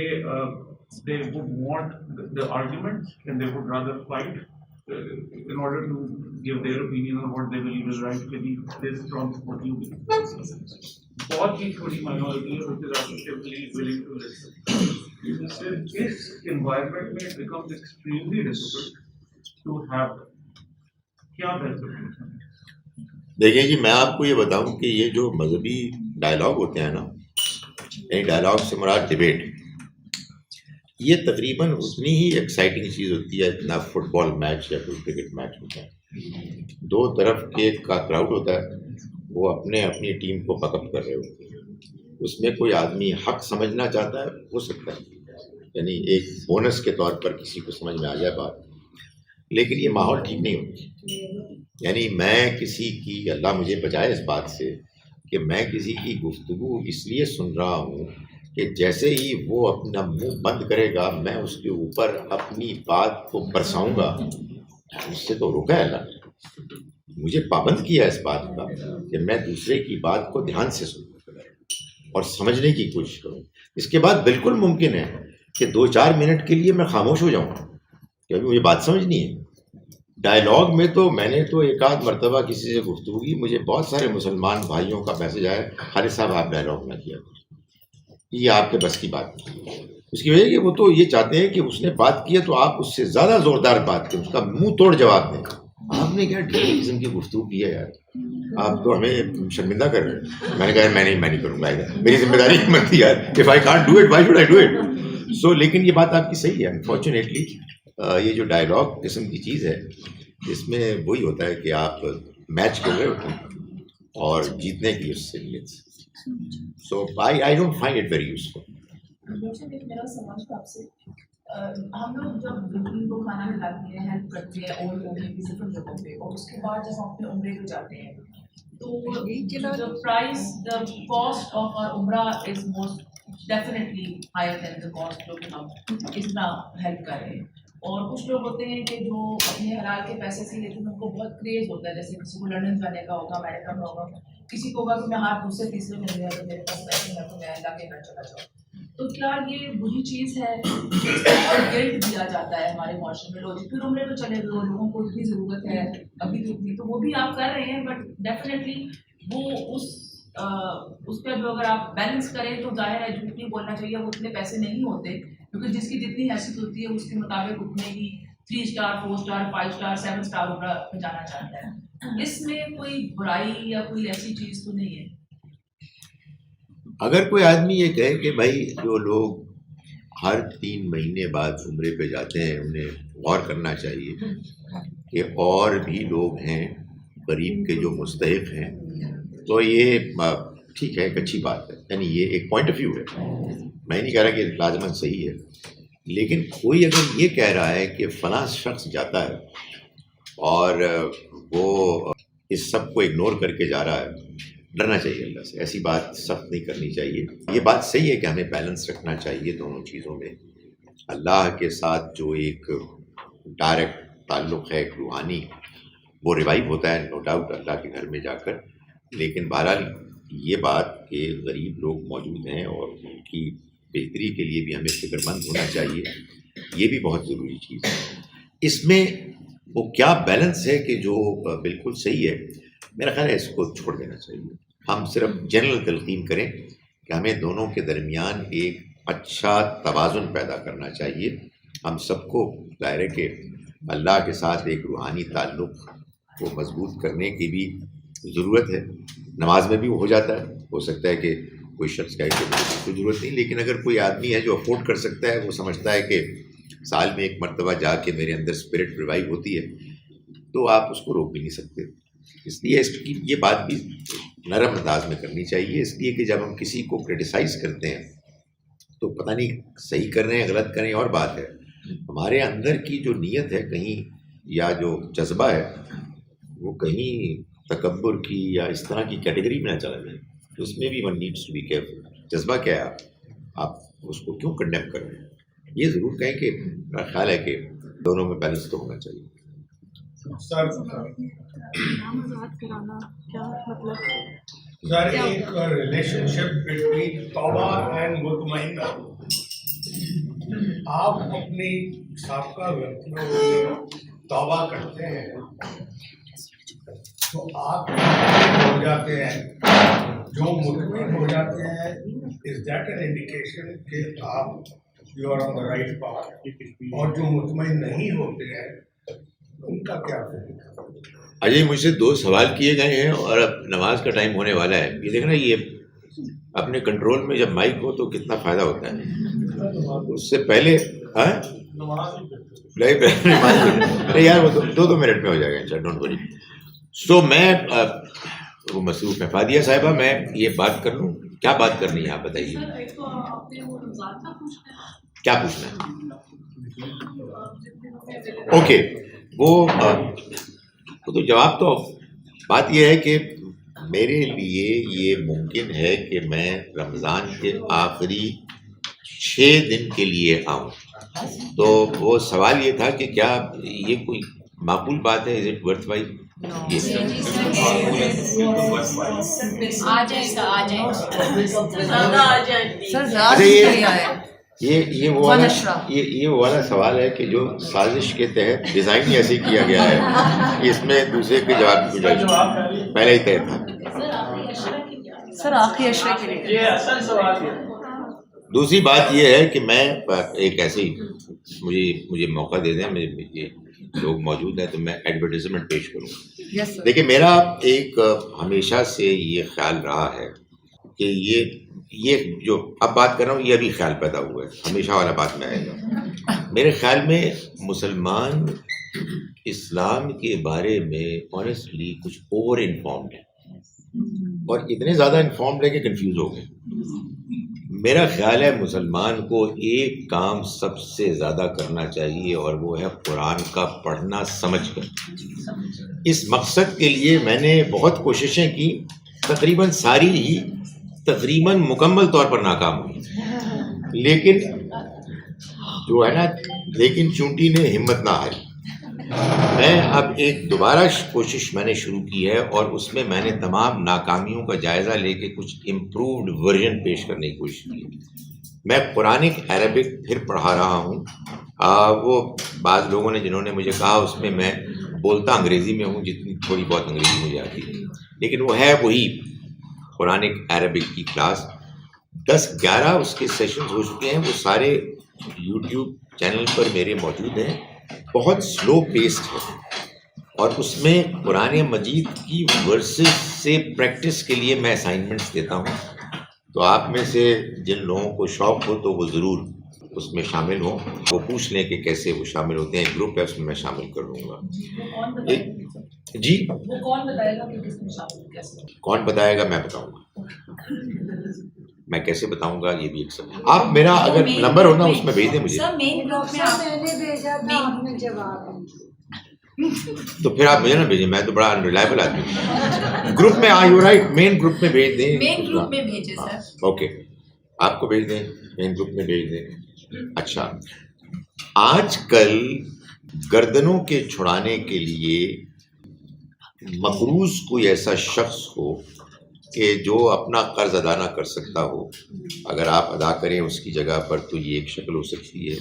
would want the arguments and they would rather fight in order to give their opinion on what they believe is right, maybe this from what you believe. بہت ہی چھوٹی minority ہے which is actively willing to listen. This environment میں it becomes extremely difficult to have. کیا بہتر ہے؟ دیکھیں جی، میں آپ کو یہ بتاؤں کہ یہ جو مذہبی ڈائلاگ ہوتے ہیں نا، یعنی ڈائلاگ سے مراد ڈبیٹ، یہ تقریباً اتنی ہی ایکسائٹنگ چیز ہوتی ہے جتنا فٹ بال میچ یا کوئی کرکٹ میچ ہوتا ہے. دو طرف کے کا کراؤڈ ہوتا ہے، وہ اپنے اپنی ٹیم کو بک اپ کر رہے ہوتے ہیں. اس میں کوئی آدمی حق سمجھنا چاہتا ہے، ہو سکتا ہے، یعنی ایک بونس کے طور پر کسی کو سمجھ میں آ جائے بات، لیکن یہ ماحول ٹھیک نہیں ہوتی. یعنی میں کسی کی، اللہ مجھے بچائے اس بات سے کہ میں کسی کی گفتگو اس لیے سن رہا ہوں کہ جیسے ہی وہ اپنا منہ بند کرے گا میں اس کے اوپر اپنی بات کو برساؤں گا. اس سے تو روکا ہے اللہ نے، مجھے پابند کیا ہے اس بات کا کہ میں دوسرے کی بات کو دھیان سے سنوں اور سمجھنے کی کوشش کروں. اس کے بعد بالکل ممکن ہے کہ 2-4 منٹ کے لیے میں خاموش ہو جاؤں کیونکہ مجھے بات سمجھنی ہے. ڈائلاگ میں تو میں نے تو ایک آدھ مرتبہ کسی سے گفتگو کی، مجھے بہت سارے مسلمان بھائیوں کا میسج آیا، خالد صاحب آپ ڈائلاگ نہ کیا، یہ آپ کے بس کی بات نہیں. اس کی وجہ کہ وہ تو یہ چاہتے ہیں کہ اس نے بات کی ہے تو آپ اس سے زیادہ زوردار بات کریں، اس کا منہ توڑ جواب دیں. آپ نے کیا ڈیلی قسم کی گفتگو کی ہے یار، آپ تو ہمیں شرمندہ کر رہے ہیں. میں نے کہا میں نہیں کروں گا، میری ذمہ داری نہیں بنتی یار. If I can't do it why should I do it. So لیکن یہ بات آپ کی صحیح ہے. انفارچونیٹلی یہ جو ڈائلاگ قسم کی چیز ہے اس میں وہی ہوتا ہے کہ آپ میچ کر رہے ہوتے ہیں اور جیتنے کی اس سے نیت. So I don't find it very useful. میرا سوال تھا آپ سے، ہم لوگ جب دلہن کو کھانا کھلاتے ہیں، ہیلپ کرتے ہیں اور لوگ کسی پر جگہوں پہ، اور اس کے بعد جب ہم اپنے عمرے کو جاتے ہیں تو the cost of our umrah is most definitely higher than the cost جو کہ ہم اتنا ہیلپ کر رہے ہیں. اور کچھ لوگ ہوتے ہیں کہ جو اپنے حلال کے پیسے سے لیکن ان کو بہت کریز ہوتا ہے، جیسے کسی کو لنڈن جانے کا ہوگا، امریکہ میں ہوگا، کسی کو ہوگا کہ میں ہر دوسرے تیسرے مل گیا تو میرے پاس پیسے ہیں تو میں اللہ کے گھر چلا جاؤں. تو کیا یہ بری چیز ہے جس کو گلٹ دیا جاتا ہے ہمارے معاشرے میں؟ لوگ پھر عمرے تو چلے گئے، لوگوں کو اتنی ضرورت ہے ابھی تو اتنی، تو وہ بھی آپ کر رہے ہیں، بٹ ڈیفینیٹلی وہ اس پہ جو اگر آپ بیلنس کریں تو ظاہر ہے جھوٹ نہیں بولنا چاہیے، وہ اتنے پیسے نہیں ہوتے کیونکہ جس کی جتنی حیثیت ہوتی ہے اس کے مطابق اتنے ہی 3 اسٹار 4 اسٹار 5 اسٹار 7 اسٹار عمرہ پہ جانا چاہتا ہے. اس میں کوئی برائی یا کوئی ایسی چیز تو نہیں ہے؟ اگر کوئی آدمی یہ کہے کہ بھائی جو لوگ ہر 3 مہینے بعد عمرے پہ جاتے ہیں انہیں غور کرنا چاہیے کہ اور بھی لوگ ہیں غریب کے جو مستحق ہیں، تو یہ ٹھیک ہے، ایک اچھی بات ہے. یعنی یہ ایک پوائنٹ آف ویو ہے، میں نہیں کہہ رہا کہ لازماً صحیح ہے. لیکن کوئی اگر یہ کہہ رہا ہے کہ فلاں شخص جاتا ہے اور وہ اس سب کو اگنور کر کے جا رہا ہے، ڈرنا چاہیے اللہ سے. ایسی بات سخت نہیں کرنی چاہیے. یہ بات صحیح ہے کہ ہمیں بیلنس رکھنا چاہیے دونوں چیزوں میں. اللہ کے ساتھ جو ایک ڈائریکٹ تعلق ہے، ایک روحانی، وہ ریوائو ہوتا ہے نو ڈاؤٹ اللہ کے گھر میں جا کر. لیکن بہرحال یہ بات کہ غریب لوگ موجود ہیں اور ان کی بہتری کے لیے بھی ہمیں فکر مند ہونا چاہیے، یہ بھی بہت ضروری چیز ہے. اس میں وہ کیا بیلنس ہے کہ جو بالکل صحیح ہے، میرا خیال ہے اس کو چھوڑ دینا چاہیے. ہم صرف جنرل تلقین کریں کہ ہمیں دونوں کے درمیان ایک اچھا توازن پیدا کرنا چاہیے. ہم سب کو ظاہر ہے کہ اللہ کے ساتھ ایک روحانی تعلق کو مضبوط کرنے کی بھی ضرورت ہے. نماز میں بھی وہ ہو جاتا ہے. ہو سکتا ہے کہ کوئی شخص کہے کہ مجھے کوئی ضرورت نہیں، لیکن اگر کوئی آدمی ہے جو افورڈ کر سکتا ہے، وہ سمجھتا ہے کہ سال میں ایک مرتبہ جا کے میرے اندر اسپرٹ ریوائو ہوتی ہے، تو آپ اس کو روک بھی نہیں سکتے. اس لیے اس کی یہ بات بھی نرم انداز میں کرنی چاہیے. اس لیے کہ جب ہم کسی کو کرٹیسائز کرتے ہیں تو پتہ نہیں صحیح کر رہے ہیں غلط کر رہے ہیں اور بات ہے. ہمارے اندر کی جو نیت ہے کہیں، یا جو جذبہ ہے، وہ کہیں تکبر کی یا اس طرح کی کیٹیگری میں نہ چلا جائے. تو اس میں بھی one needs to be careful. جذبہ کیا ہے، آپ اس کو کیوں کنڈیم کر رہے ہیں؟ یہ ضرور کہیں کہ میرا خیال ہے کہ دونوں میں بیلنس تو ہونا چاہیے. سر ایک ریلیشن شپ بٹوین توبہ اینڈ مطمئنہ، آپ اپنی سابقہ غلطیوں سے توبہ کرتے ہیں تو آپ ہو جاتے ہیں، جو مطمئن ہو جاتے ہیں، از دیٹ این انڈیکیشن کہ آپ you are on the right path? اور جو مطمئن نہیں ہوتے ہیں ان کا کیا فائدہ؟ اجے مجھ سے 2 سوال کیے گئے ہیں اور اب نماز کا ٹائم ہونے والا ہے. یہ دیکھنا، یہ اپنے کنٹرول میں جب مائک ہو تو کتنا فائدہ ہوتا ہے. اس سے پہلے یار وہ 2 منٹ میں ہو جائے گا، ڈونٹ وری. سو میں وہ مصروف ہے. فادیہ صاحبہ، میں یہ بات کر لوں؟ کیا بات کرنی ہے آپ بتائیے. کیا پوچھنا ہے؟ اوکے، وہ تو جواب تو بات یہ ہے کہ میرے لیے یہ ممکن ہے کہ میں رمضان کے آخری 6 دن کے لیے آؤں. تو وہ سوال یہ تھا کہ کیا یہ کوئی معقول بات ہے؟ Is it worth while? یہ وہ والا سوال ہے کہ جو سازش کے تحت ڈیزائن ہی ایسے کیا گیا ہے، اس میں دوسرے کے جواب کی گنجائش پہلے ہی طے تھا. سر آخری اشرے کے لیے دوسری بات یہ ہے کہ میں ایک ایسی مجھے موقع دے دیں، مجھے لوگ موجود ہیں تو میں ایڈورٹیزمنٹ پیش کروں. دیکھیں، میرا ایک ہمیشہ سے یہ خیال رہا ہے کہ یہ جو اب بات کر رہا ہوں، یہ ابھی خیال پیدا ہوا ہے، ہمیشہ والا بات میں آئے گا. میرے خیال میں مسلمان اسلام کے بارے میں آنیسٹلی کچھ اوور انفارمڈ ہے، اور اتنے زیادہ انفارمڈ ہے کہ کنفیوز ہو گئے. میرا خیال ہے مسلمان کو ایک کام سب سے زیادہ کرنا چاہیے، اور وہ ہے قرآن کا پڑھنا سمجھ کر. اس مقصد کے لیے میں نے بہت کوششیں کی، تقریباً ساری ہی تقریباً مکمل طور پر ناکام ہوئی، لیکن جو ہے نا، لیکن چونٹی نے ہمت نہ ہاری. میں اب ایک دوبارہ کوشش میں نے شروع کی ہے، اور اس میں میں نے تمام ناکامیوں کا جائزہ لے کے کچھ امپرووڈ ورژن پیش کرنے کی کوشش کی. میں قرآنک عربک پھر پڑھا رہا ہوں. وہ بعض لوگوں نے جنہوں نے مجھے کہا اس میں میں بولتا انگریزی میں ہوں، جتنی تھوڑی بہت انگریزی مجھے آتی ہے، لیکن وہ ہے وہی قرآنک عربک کی کلاس. 10-11 اس کے سیشنز ہو چکے ہیں، وہ سارے یوٹیوب چینل پر میرے موجود ہیں. بہت سلو پیسڈ ہے، اور اس میں قرآن مجید کی ورسز سے پریکٹس کے لیے میں اسائنمنٹس دیتا ہوں. تو آپ میں سے جن لوگوں کو شوق ہو تو وہ ضرور اس میں شامل ہوں. وہ پوچھ لیں کہ کیسے وہ شامل ہوتے ہیں. گروپ ہے، اس میں شامل کر دوں گا. جی، وہ کون بتائے گا کہ کس میں شامل کیسے؟ کون بتائے گا؟ میں بتاؤں گا. میں کیسے بتاؤں گا یہ بھی ایک سب. آپ میرا اگر نمبر ہونا اس میں بھیج دیں مجھے. میں نے بھیجا تھا، آپ نے جواب تو پھر آپ مجھے نہ بھیجیں، میں تو بڑا انریلائبل آدمی ہوں. گروپ میں یو رائٹ، مین گروپ میں بھیج دیں. مین گروپ میں بھیجے سر. اوکے، آپ کو بھیج دیں، مین گروپ میں بھیج دیں. اچھا، آج کل گردنوں کے چھڑانے کے لیے مقروض کوئی ایسا شخص ہو کہ جو اپنا قرض ادا نہ کر سکتا ہو، اگر آپ ادا کریں اس کی جگہ پر، تو یہ ایک شکل ہو سکتی ہے.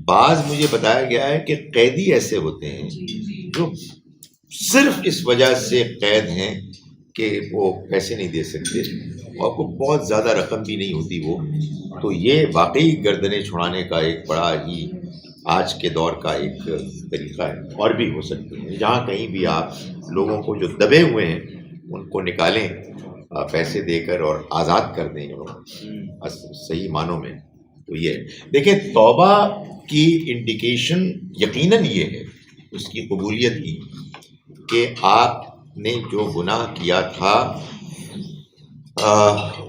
بعض مجھے بتایا گیا ہے کہ قیدی ایسے ہوتے ہیں جو صرف اس وجہ سے قید ہیں کہ وہ پیسے نہیں دے سکتے، اور کو بہت زیادہ رقم بھی نہیں ہوتی وہ. تو یہ واقعی گردنیں چھڑانے کا ایک بڑا ہی آج کے دور کا ایک طریقہ ہے. اور بھی ہو سکتے ہیں، جہاں کہیں بھی آپ لوگوں کو جو دبے ہوئے ہیں ان کو نکالیں پیسے دے کر اور آزاد کر دیں صحیح معنوں میں. تو یہ دیکھیں، توبہ کی انڈیکیشن یقیناً یہ ہے اس کی قبولیت کی کہ آپ نے جو گناہ کیا تھا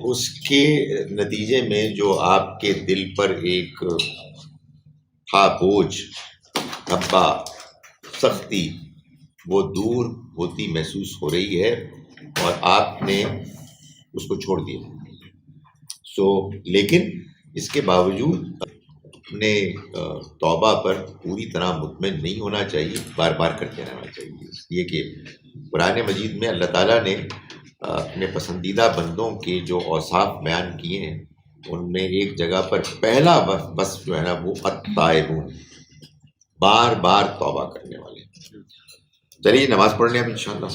اس کے نتیجے میں جو آپ کے دل پر ایک تھا بوجھ، دھبا، سختی، وہ دور ہوتی محسوس ہو رہی ہے، اور آپ نے اس کو چھوڑ دیا. لیکن اس کے باوجود اپنے توبہ پر پوری طرح مطمئن نہیں ہونا چاہیے، بار بار کرتے رہنا چاہیے. اس لیے کہ قرآن مجید میں اللہ تعالیٰ نے اپنے پسندیدہ بندوں کے جو اوصاف بیان کیے ہیں، ان میں ایک جگہ پر پہلا وصف جو ہے نا، وہ التائبون، بار بار توبہ کرنے والے. چلیے نماز پڑھ لیں اب انشاءاللہ.